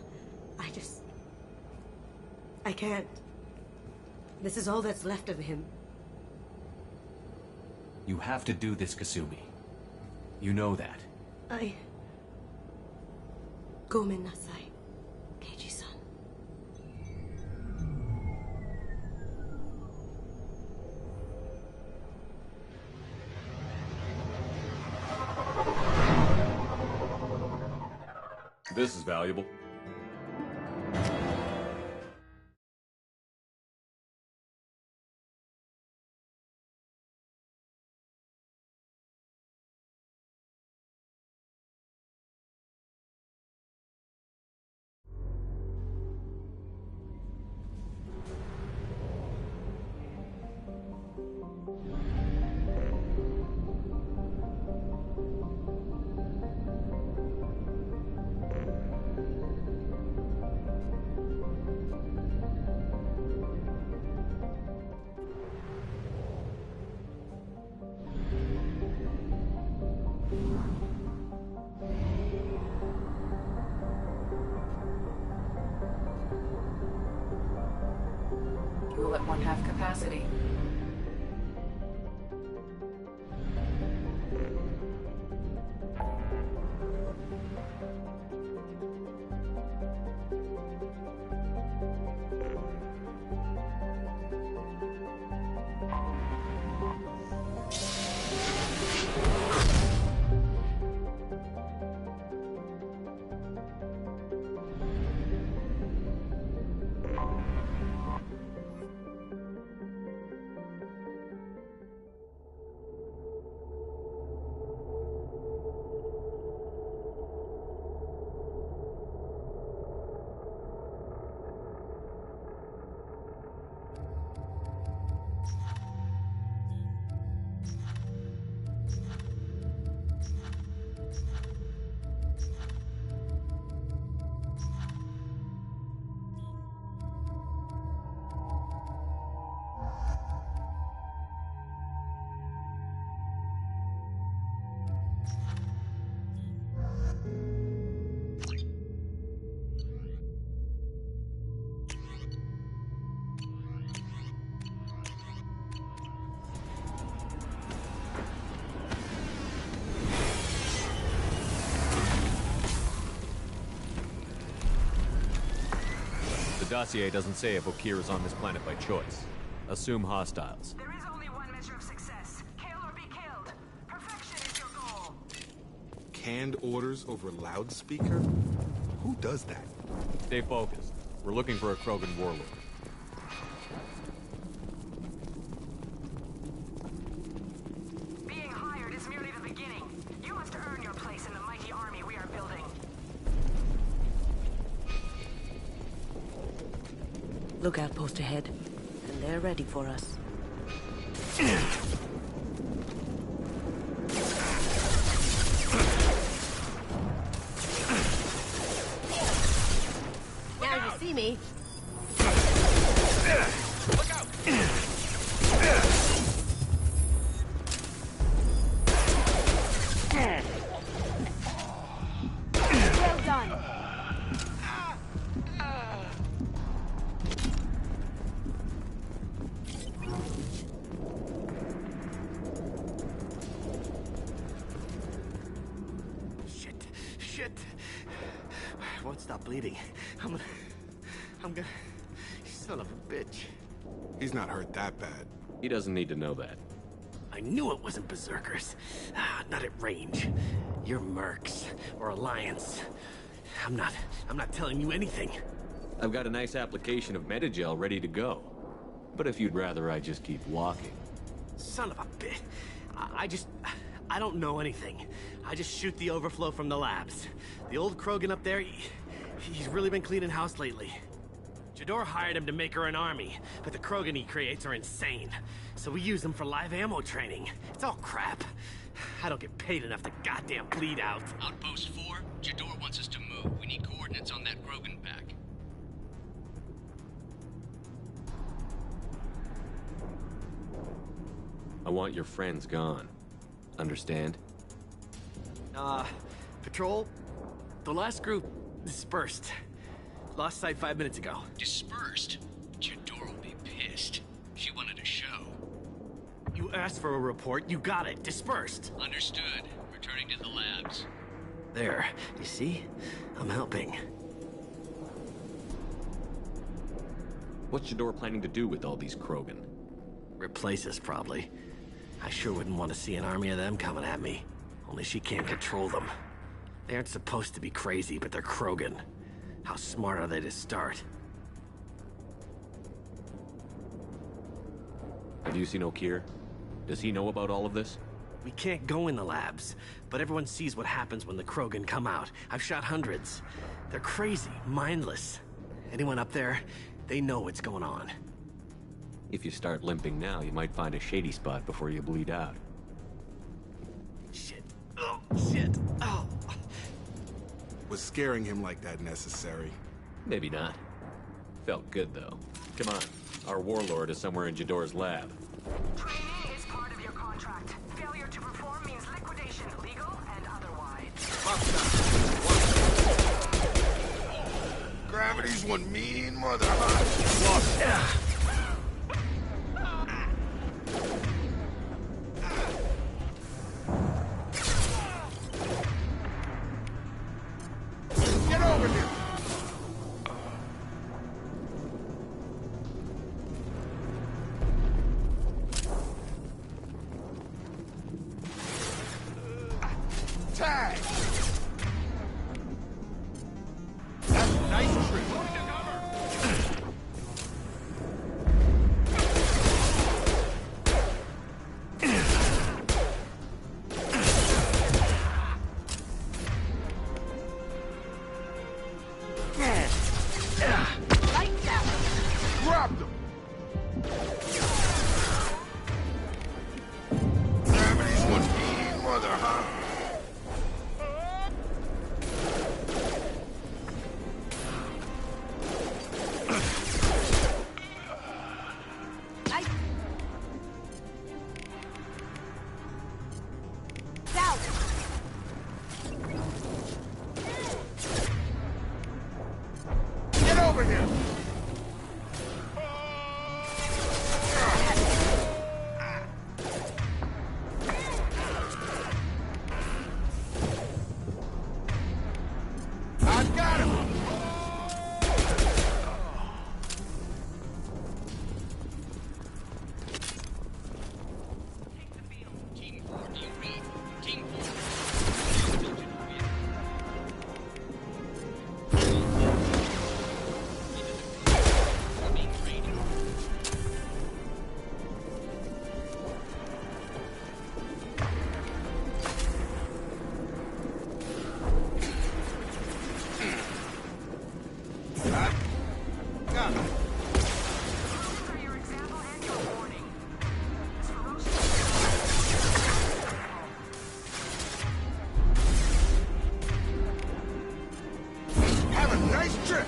I can't. This is all that's left of him. You have to do this, Kasumi. You know that. Gomen nasai, Keiji-san. This is valuable. half capacity. The dossier doesn't say if Okeer is on this planet by choice. Assume hostiles. There is only one measure of success. Kill or be killed. Perfection is your goal. Canned orders over loudspeaker? Who does that? Stay focused. We're looking for a Krogan warlord. Being hired is merely the beginning. You must earn your place in the mighty army we are building. Lookout post ahead, and they're ready for us. Now you see me. Look out! Well done. Shit. Won't stop bleeding. I'm gonna... Son of a bitch. He's not hurt that bad. He doesn't need to know that. I knew it wasn't Berserkers. Not at range. You're Mercs, or Alliance. I'm not telling you anything. I've got a nice application of Metagel ready to go. But if you'd rather I just keep walking. Son of a bitch. I don't know anything. I just shoot the overflow from the labs. The old Krogan up there, he's really been cleaning house lately. Jador hired him to make her an army, but the Krogan he creates are insane. So we use them for live ammo training. It's all crap. I don't get paid enough to goddamn bleed out. Outpost 4, Jador wants us to move. We need coordinates on that Krogan pack. I want your friends gone. Understand? Patrol, the last group dispersed. Lost sight 5 minutes ago. Dispersed? Jador will be pissed. She wanted a show. You asked for a report, you got it. Dispersed. Understood. Returning to the labs. There. You see? I'm helping. What's Jador planning to do with all these Krogan? Replace us, probably. I sure wouldn't want to see an army of them coming at me. Only she can't control them. They aren't supposed to be crazy, but they're Krogan. How smart are they to start? Have you seen Okeer? Does he know about all of this? We can't go in the labs, but everyone sees what happens when the Krogan come out. I've shot hundreds. They're crazy, mindless. Anyone up there, they know what's going on. If you start limping now, you might find a shady spot before you bleed out. Shit. Oh, shit. Oh. Was scaring him like that necessary? Maybe not. Felt good, though. Come on. Our warlord is somewhere in Jador's lab. Training is part of your contract. Failure to perform means liquidation, legal and otherwise. Gravity's one mean mother. That's a nice trick. Grabbed him. Gravity's one mean mother, huh? Get over here! I got him! Got him. Have a nice trip.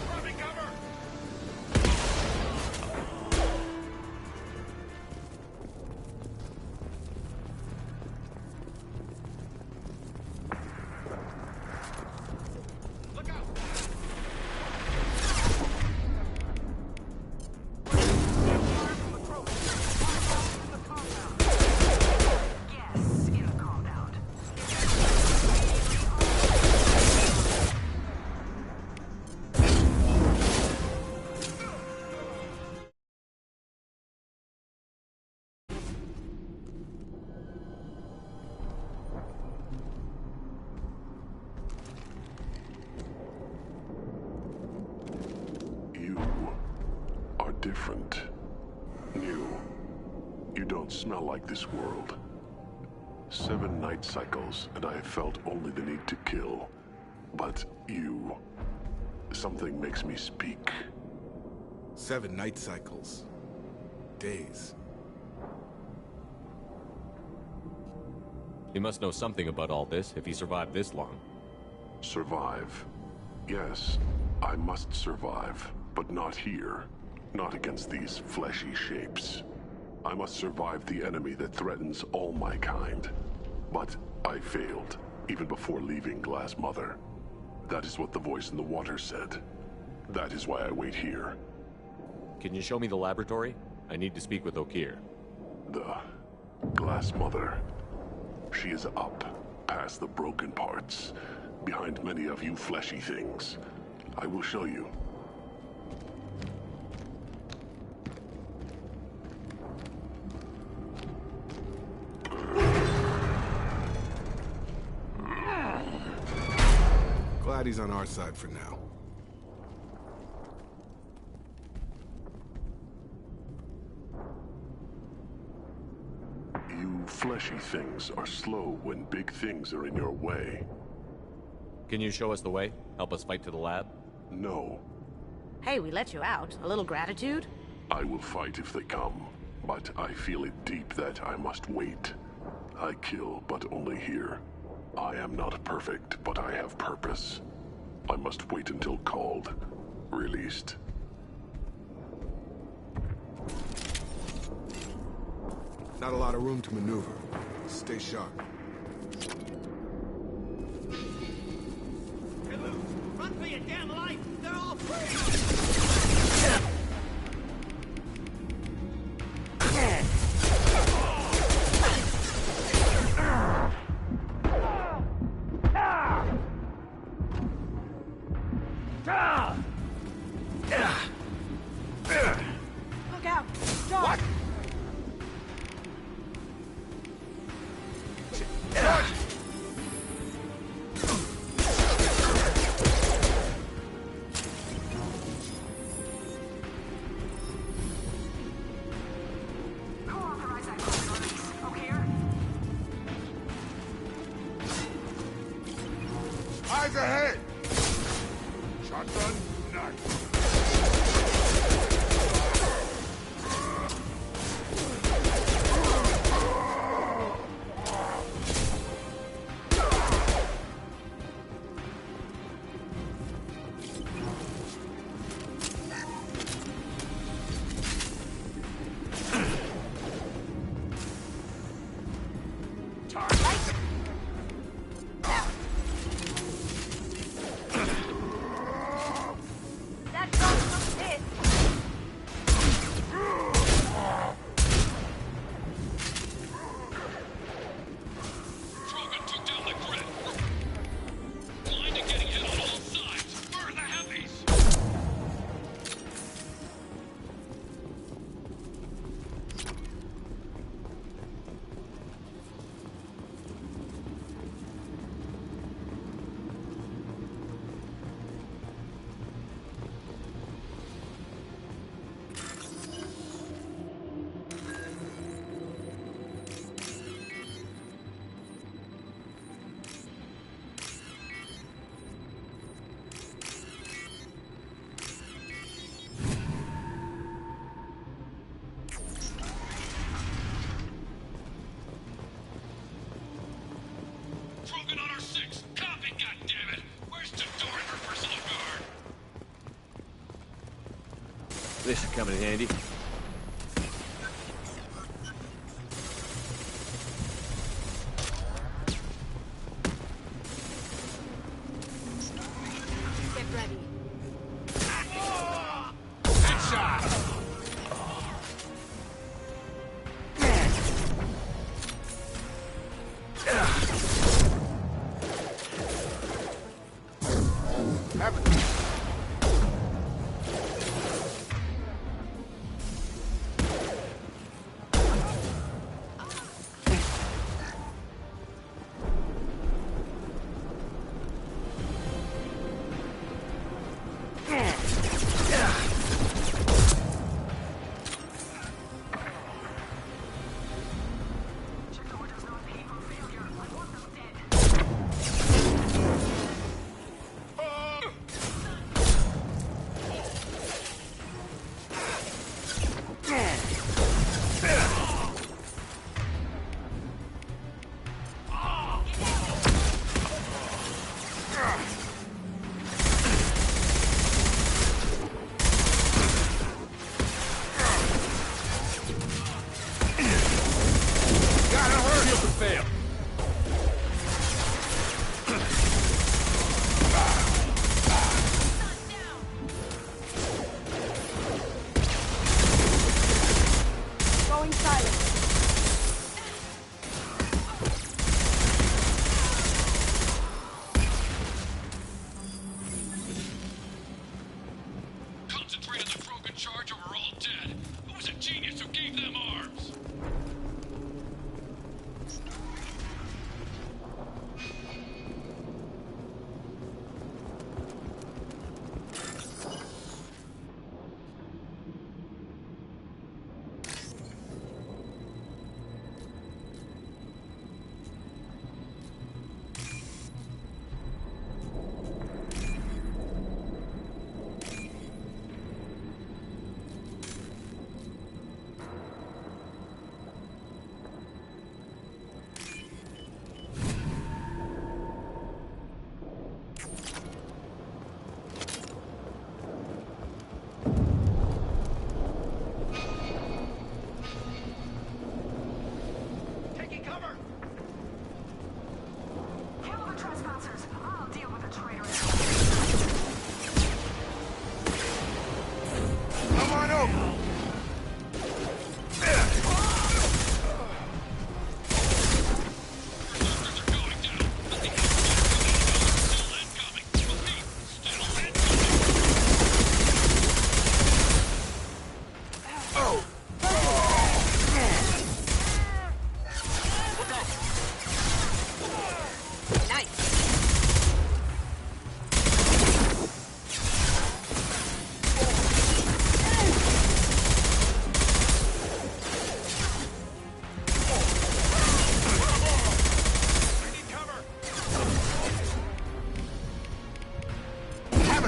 You are different. New. You don't smell like this world. 7 night cycles, and I have felt only the need to kill. But you... something makes me speak. 7 night cycles. Days. He must know something about all this if he survived this long. Survive. Yes, I must survive, but not here. Not against these fleshy shapes. I must survive the enemy that threatens all my kind. But I failed, even before leaving Glass Mother. That is what the voice in the water said. That is why I wait here. Can you show me the laboratory? I need to speak with Okeer. The Glass Mother. She is up, past the broken parts, behind many of you fleshy things. I will show you. Glad he's on our side for now. You fleshy things are slow when big things are in your way. Can you show us the way? Help us fight to the lab? No. Hey, we let you out. A little gratitude? I will fight if they come, but I feel it deep that I must wait. I kill, but only here. I am not perfect, but I have purpose. I must wait until called, released. Not a lot of room to maneuver. Stay sharp. Run for your damn life! They're all free! Look out! John! What? Eyes ahead! Shotgun, knife. Krogan on our 6. Copy, goddammit! Where's Tadori for personal guard? This should come in handy. Get ready. Headshot!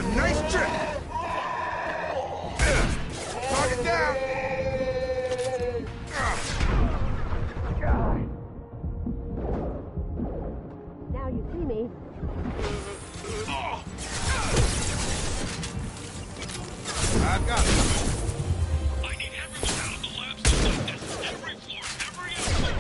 a nice trick! Target down! Now you see me. I've got it. I need everyone out of the labs tonight. That's every floor, every outlet.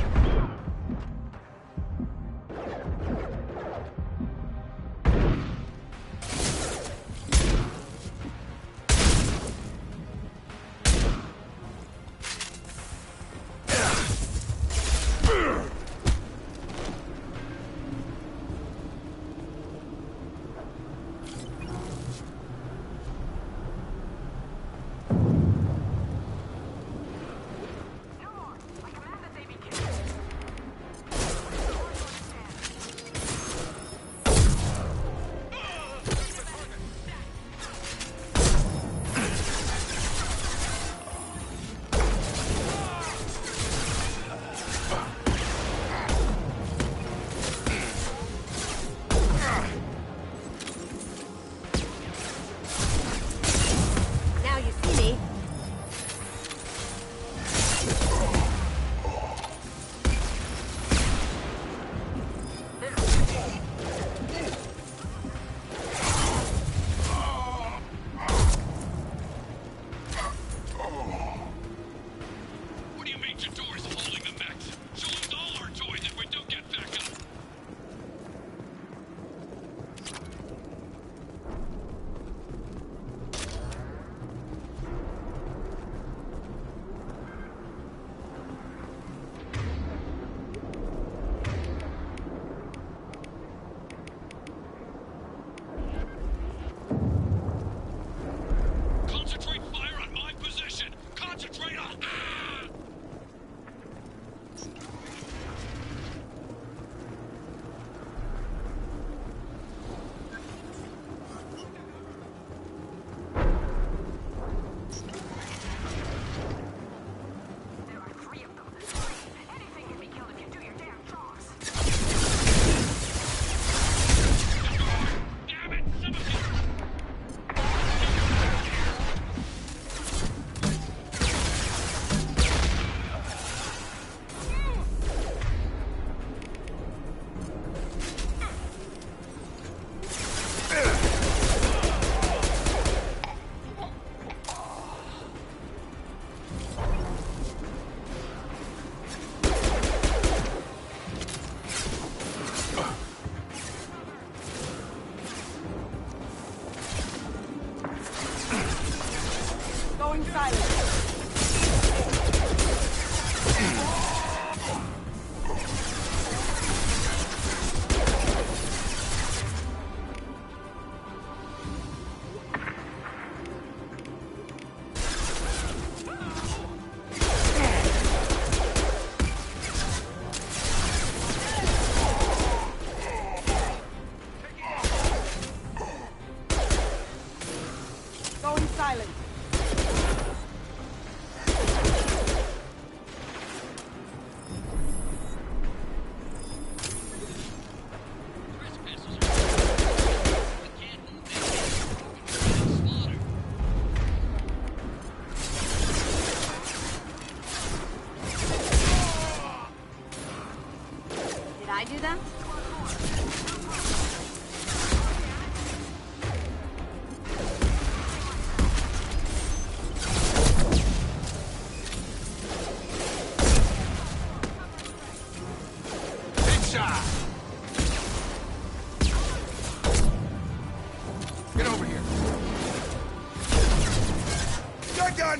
Now you see me. What do you mean Jador's holding the mechs? She'll lose all our toys if we don't get back up. Concentrate fire on my position! Concentrate on... Going silent. Going silent. Did I do that? Big shot! Get over here. Shotgun!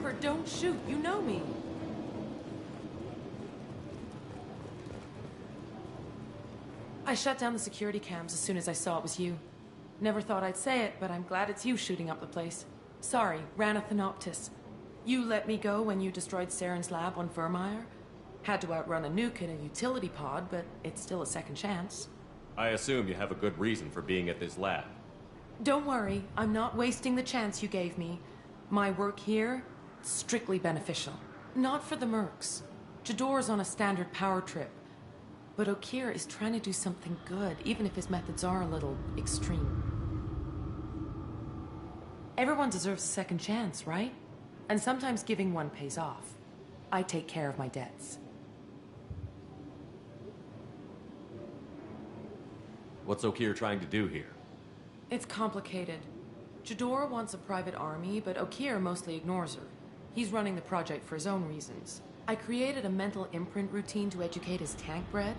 Shepard, don't shoot. You know me. I shut down the security cams as soon as I saw it was you. Never thought I'd say it, but I'm glad it's you shooting up the place. Sorry, Rana Thanoptis. You let me go when you destroyed Saren's lab on Vermeer. Had to outrun a nuke in a utility pod, but it's still a second chance. I assume you have a good reason for being at this lab. Don't worry, I'm not wasting the chance you gave me. My work here, strictly beneficial. Not for the mercs. Jador's on a standard power trip. But Okeer is trying to do something good, even if his methods are a little extreme. Everyone deserves a second chance, right? And sometimes giving one pays off. I take care of my debts. What's Okeer trying to do here? It's complicated. Jador wants a private army, but Okeer mostly ignores her. He's running the project for his own reasons. I created a mental imprint routine to educate his tank bred.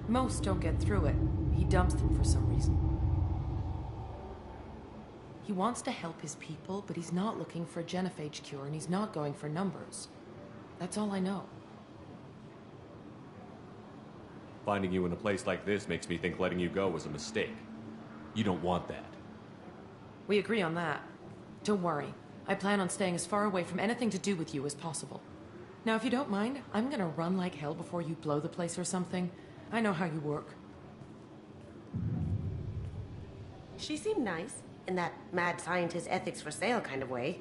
Most don't get through it. He dumps them for some reason. He wants to help his people, but he's not looking for a genophage cure, and he's not going for numbers. That's all I know. Finding you in a place like this makes me think letting you go was a mistake. You don't want that. We agree on that. Don't worry. I plan on staying as far away from anything to do with you as possible. Now, if you don't mind, I'm gonna run like hell before you blow the place or something. I know how you work. She seemed nice, in that mad scientist ethics for sale kind of way.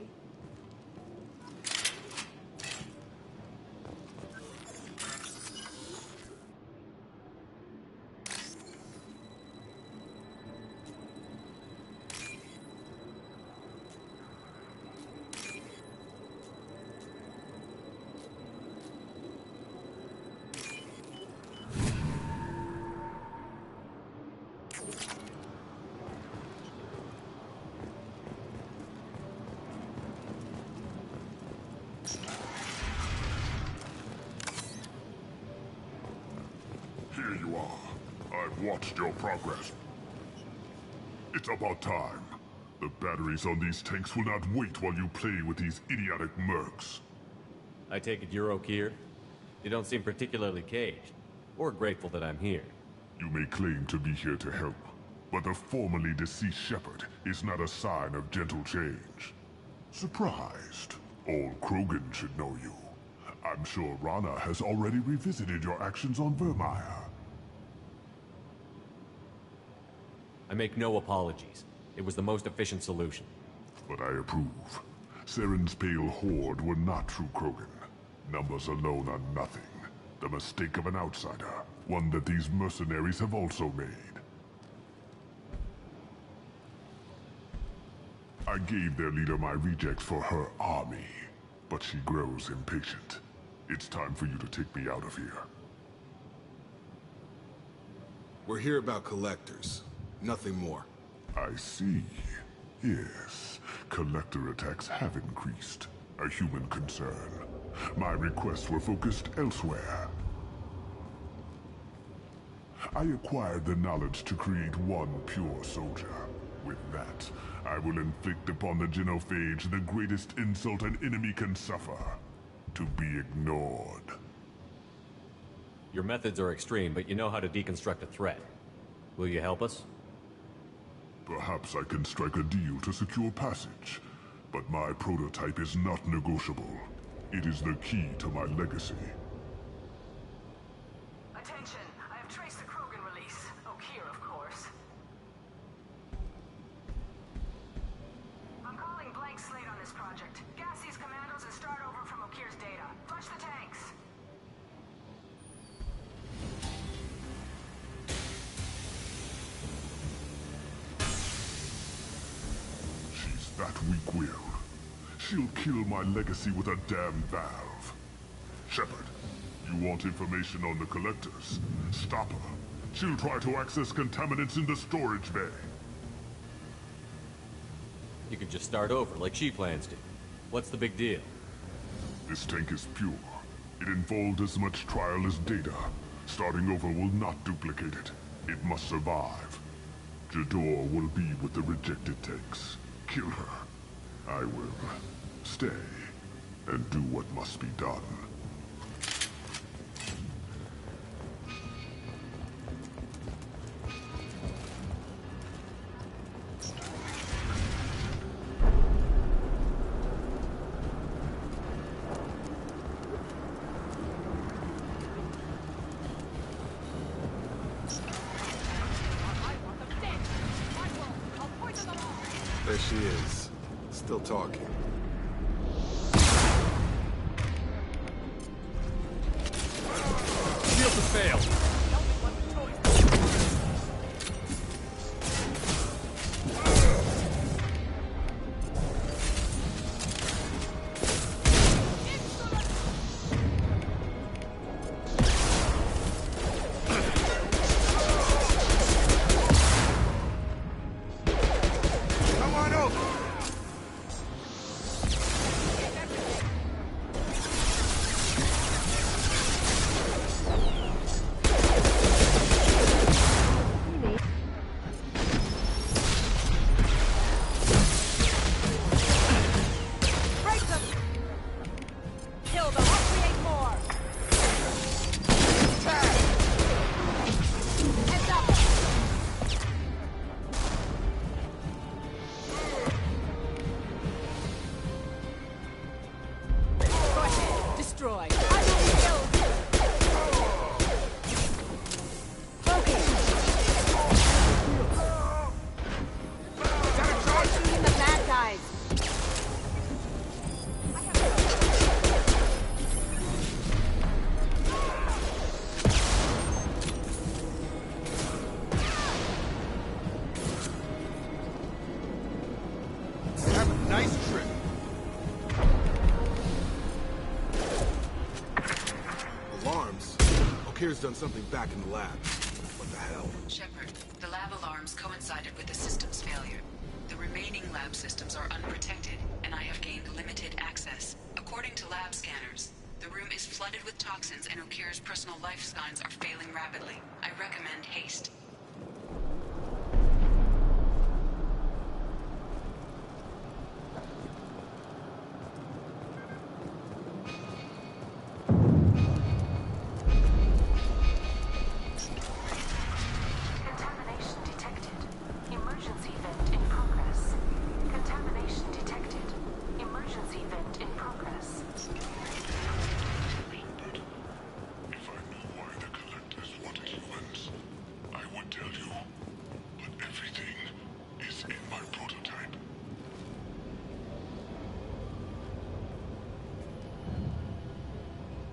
Here you are. I've watched your progress. It's about time. The batteries on these tanks will not wait while you play with these idiotic mercs. I take it you're Okeer? You don't seem particularly caged, or grateful that I'm here. You may claim to be here to help, but the formerly deceased Shepard is not a sign of gentle change. Surprised? Old Krogan should know you. I'm sure Rana has already revisited your actions on Vermeer. I make no apologies. It was the most efficient solution. But I approve. Saren's pale horde were not true Krogan. Numbers alone are nothing. The mistake of an outsider. One that these mercenaries have also made. I gave their leader my rejects for her army, but she grows impatient. It's time for you to take me out of here. We're here about collectors. Nothing more. I see. Yes, collector attacks have increased. A human concern. My requests were focused elsewhere. I acquired the knowledge to create one pure soldier. With that, I will inflict upon the genophage the greatest insult an enemy can suffer. To be ignored. Your methods are extreme, but you know how to deconstruct a threat. Will you help us? Perhaps I can strike a deal to secure passage, but my prototype is not negotiable. It is the key to my legacy. Attention, I have traced the Krogan release. Okeer, of course. I'm calling blank slate on this project. Gas these commandos and start over from Okeer's data. Flush the tanks. She's that weak-willed. She'll kill my legacy with a damn valve. Shepard, you want information on the Collectors? Stop her. She'll try to access contaminants in the storage bay. You could just start over, like she plans to. What's the big deal? This tank is pure. It involved as much trial as data. Starting over will not duplicate it. It must survive. Jador will be with the rejected tanks. Kill her. I will stay and do what must be done. There she is, still talking. Shield has failed. Okeer's done something back in the lab. What the hell? Shepard, the lab alarms coincided with the system's failure. The remaining lab systems are unprotected, and I have gained limited access. According to lab scanners, the room is flooded with toxins and Okeer's personal life signs are failing rapidly. I recommend haste.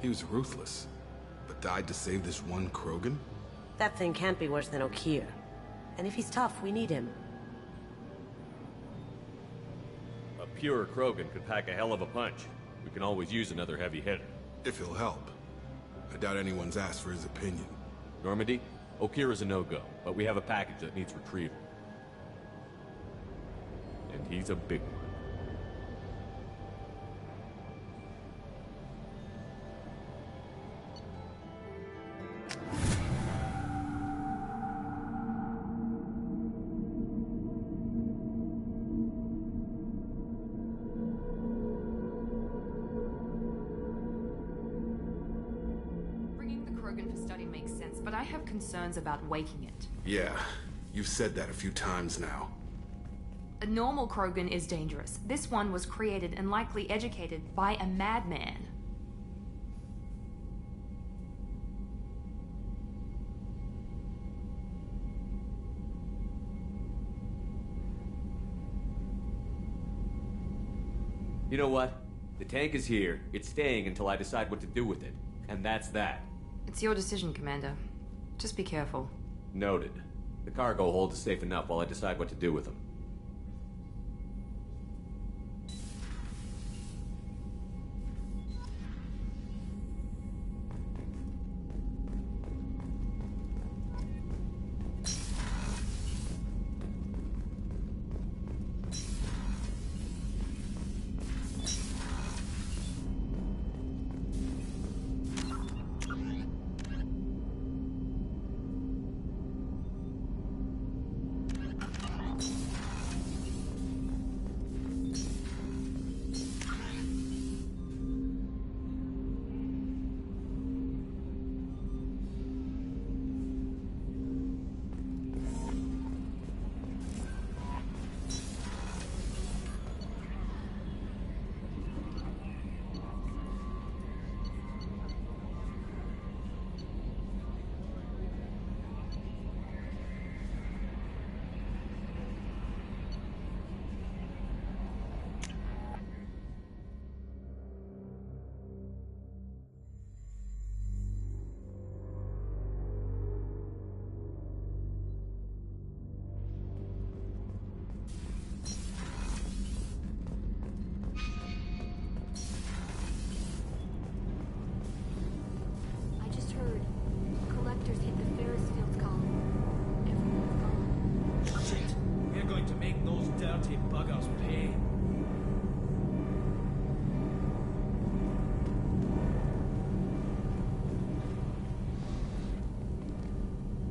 He was ruthless, but died to save this one Krogan? That thing can't be worse than Okeer. And if he's tough, we need him. A pure Krogan could pack a hell of a punch. We can always use another heavy hitter. If he'll help. I doubt anyone's asked for his opinion. Normandy, Okeer is a no-go, but we have a package that needs retrieval. And he's a big one. But I have concerns about waking it. Yeah, you've said that a few times now. A normal Krogan is dangerous. This one was created and likely educated by a madman. You know what? The tank is here. It's staying until I decide what to do with it. And that's that. It's your decision, Commander. Just be careful. Noted. The cargo hold is safe enough while I decide what to do with them.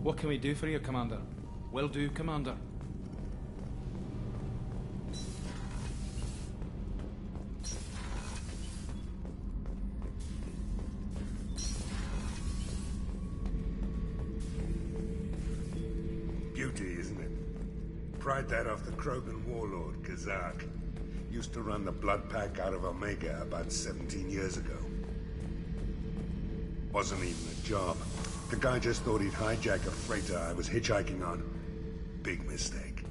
What can we do for you, Commander? Will do, Commander. Beauty, isn't it? Pried that off the Krogan warlord, Kazak. Used to run the Blood Pack out of Omega about 17 years ago. Wasn't even a job. The guy just thought he'd hijack a freighter I was hitchhiking on. Big mistake.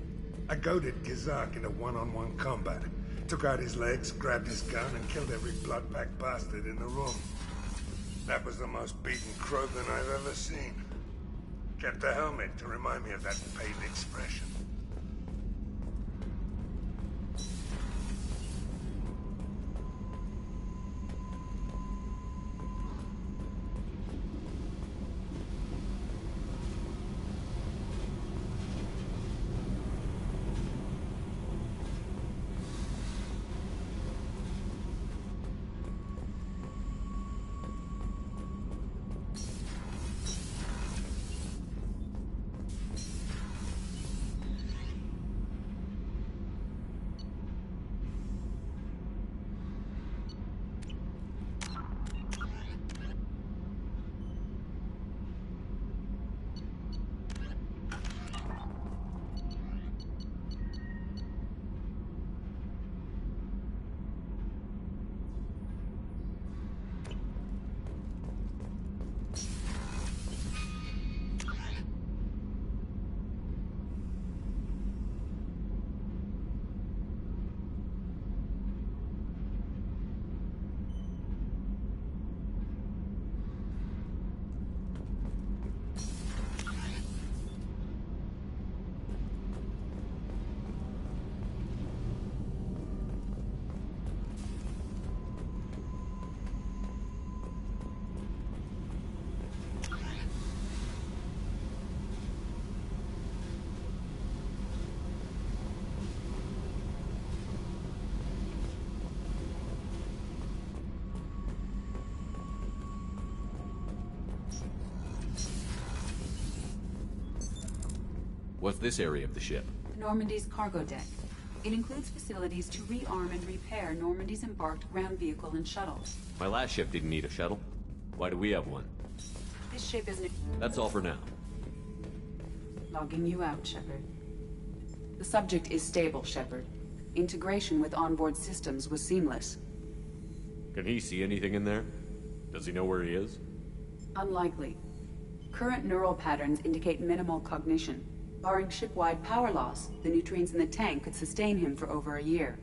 I goaded Kazak into one-on-one combat. Took out his legs, grabbed his gun, and killed every Blood Pack bastard in the room. That was the most beaten Krogan I've ever seen. Kept a helmet to remind me of that pain expression. What's this area of the ship? Normandy's cargo deck. It includes facilities to rearm and repair Normandy's embarked ground vehicle and shuttles. My last ship didn't need a shuttle. Why do we have one? This ship isn't... That's all for now. Logging you out, Shepard. The subject is stable, Shepard. Integration with onboard systems was seamless. Can he see anything in there? Does he know where he is? Unlikely. Current neural patterns indicate minimal cognition. Barring ship-wide power loss, the nutrients in the tank could sustain him for over a year.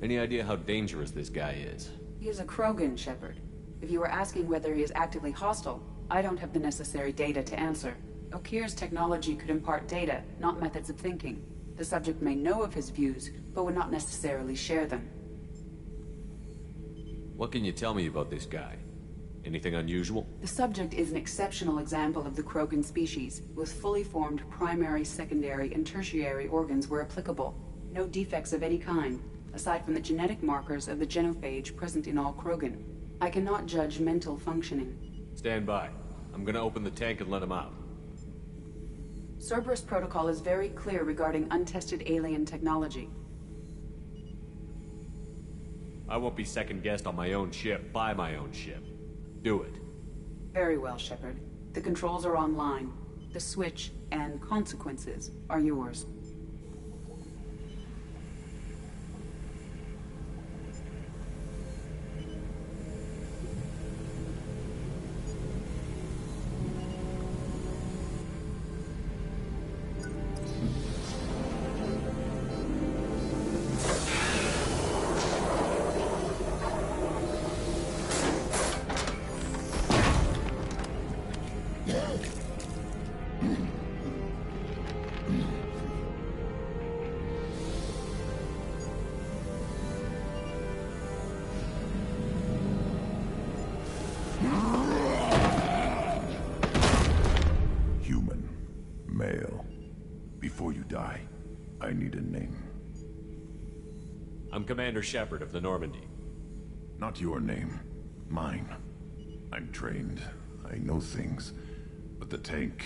Any idea how dangerous this guy is? He is a Krogan, Shepard. If you were asking whether he is actively hostile, I don't have the necessary data to answer. Okir's technology could impart data, not methods of thinking. The subject may know of his views, but would not necessarily share them. What can you tell me about this guy? Anything unusual? The subject is an exceptional example of the Krogan species, with fully formed primary, secondary, and tertiary organs where applicable. No defects of any kind, aside from the genetic markers of the genophage present in all Krogan. I cannot judge mental functioning. Stand by. I'm gonna open the tank and let him out. Cerberus protocol is very clear regarding untested alien technology. I won't be second-guessed on my own ship, by my own ship. Do it. Very well, Shepard. The controls are online. The switch and consequences are yours. I'm Commander Shepard of the Normandy. Not your name. Mine. I'm trained. I I know things, but the tank,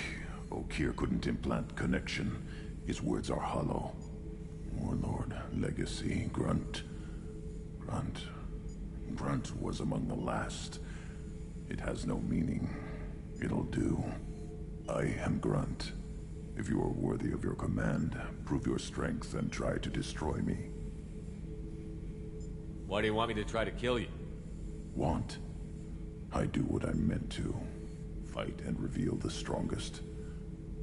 Okeer couldn't implant connection. His words are hollow. Warlord, Legacy, Grunt. Grunt was among the last. It has no meaning. It'll do. I am Grunt. If you are worthy of your command, prove your strength and try to destroy me. Why do you want me to try to kill you? Want? I do what I'm meant to. Fight and reveal the strongest.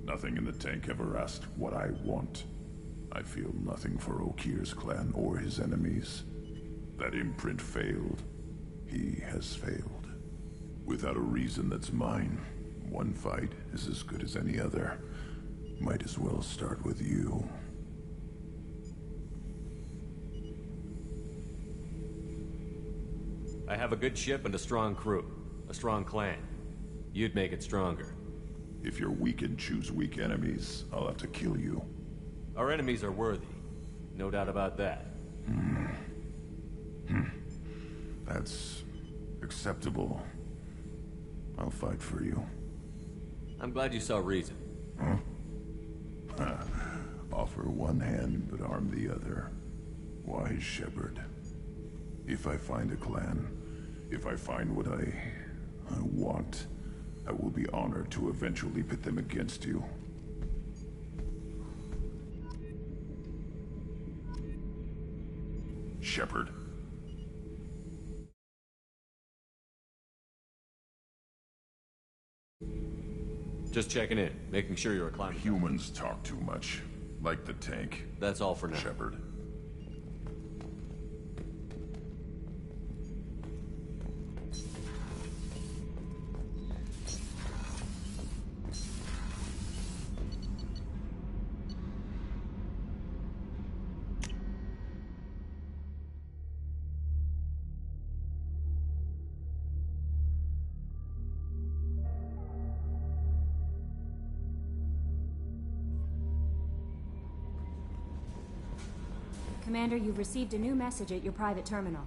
Nothing in the tank ever asked what I want. I feel nothing for Okeer's clan or his enemies. That imprint failed. He has failed. Without a reason that's mine, one fight is as good as any other. Might as well start with you. I have a good ship and a strong crew. A strong clan. You'd make it stronger. If you're weak and choose weak enemies, I'll have to kill you. Our enemies are worthy. No doubt about that. That's acceptable. I'll fight for you. I'm glad you saw reason. Huh? Offer one hand, but arm the other. Wise shepherd. If I find a clan, if I find what I want, I will be honored to eventually pit them against you. Shepherd. Just checking in, making sure you're acclimatized. Humans talk too much, like the tank. That's all for now. Shepherd. Commander, you've received a new message at your private terminal.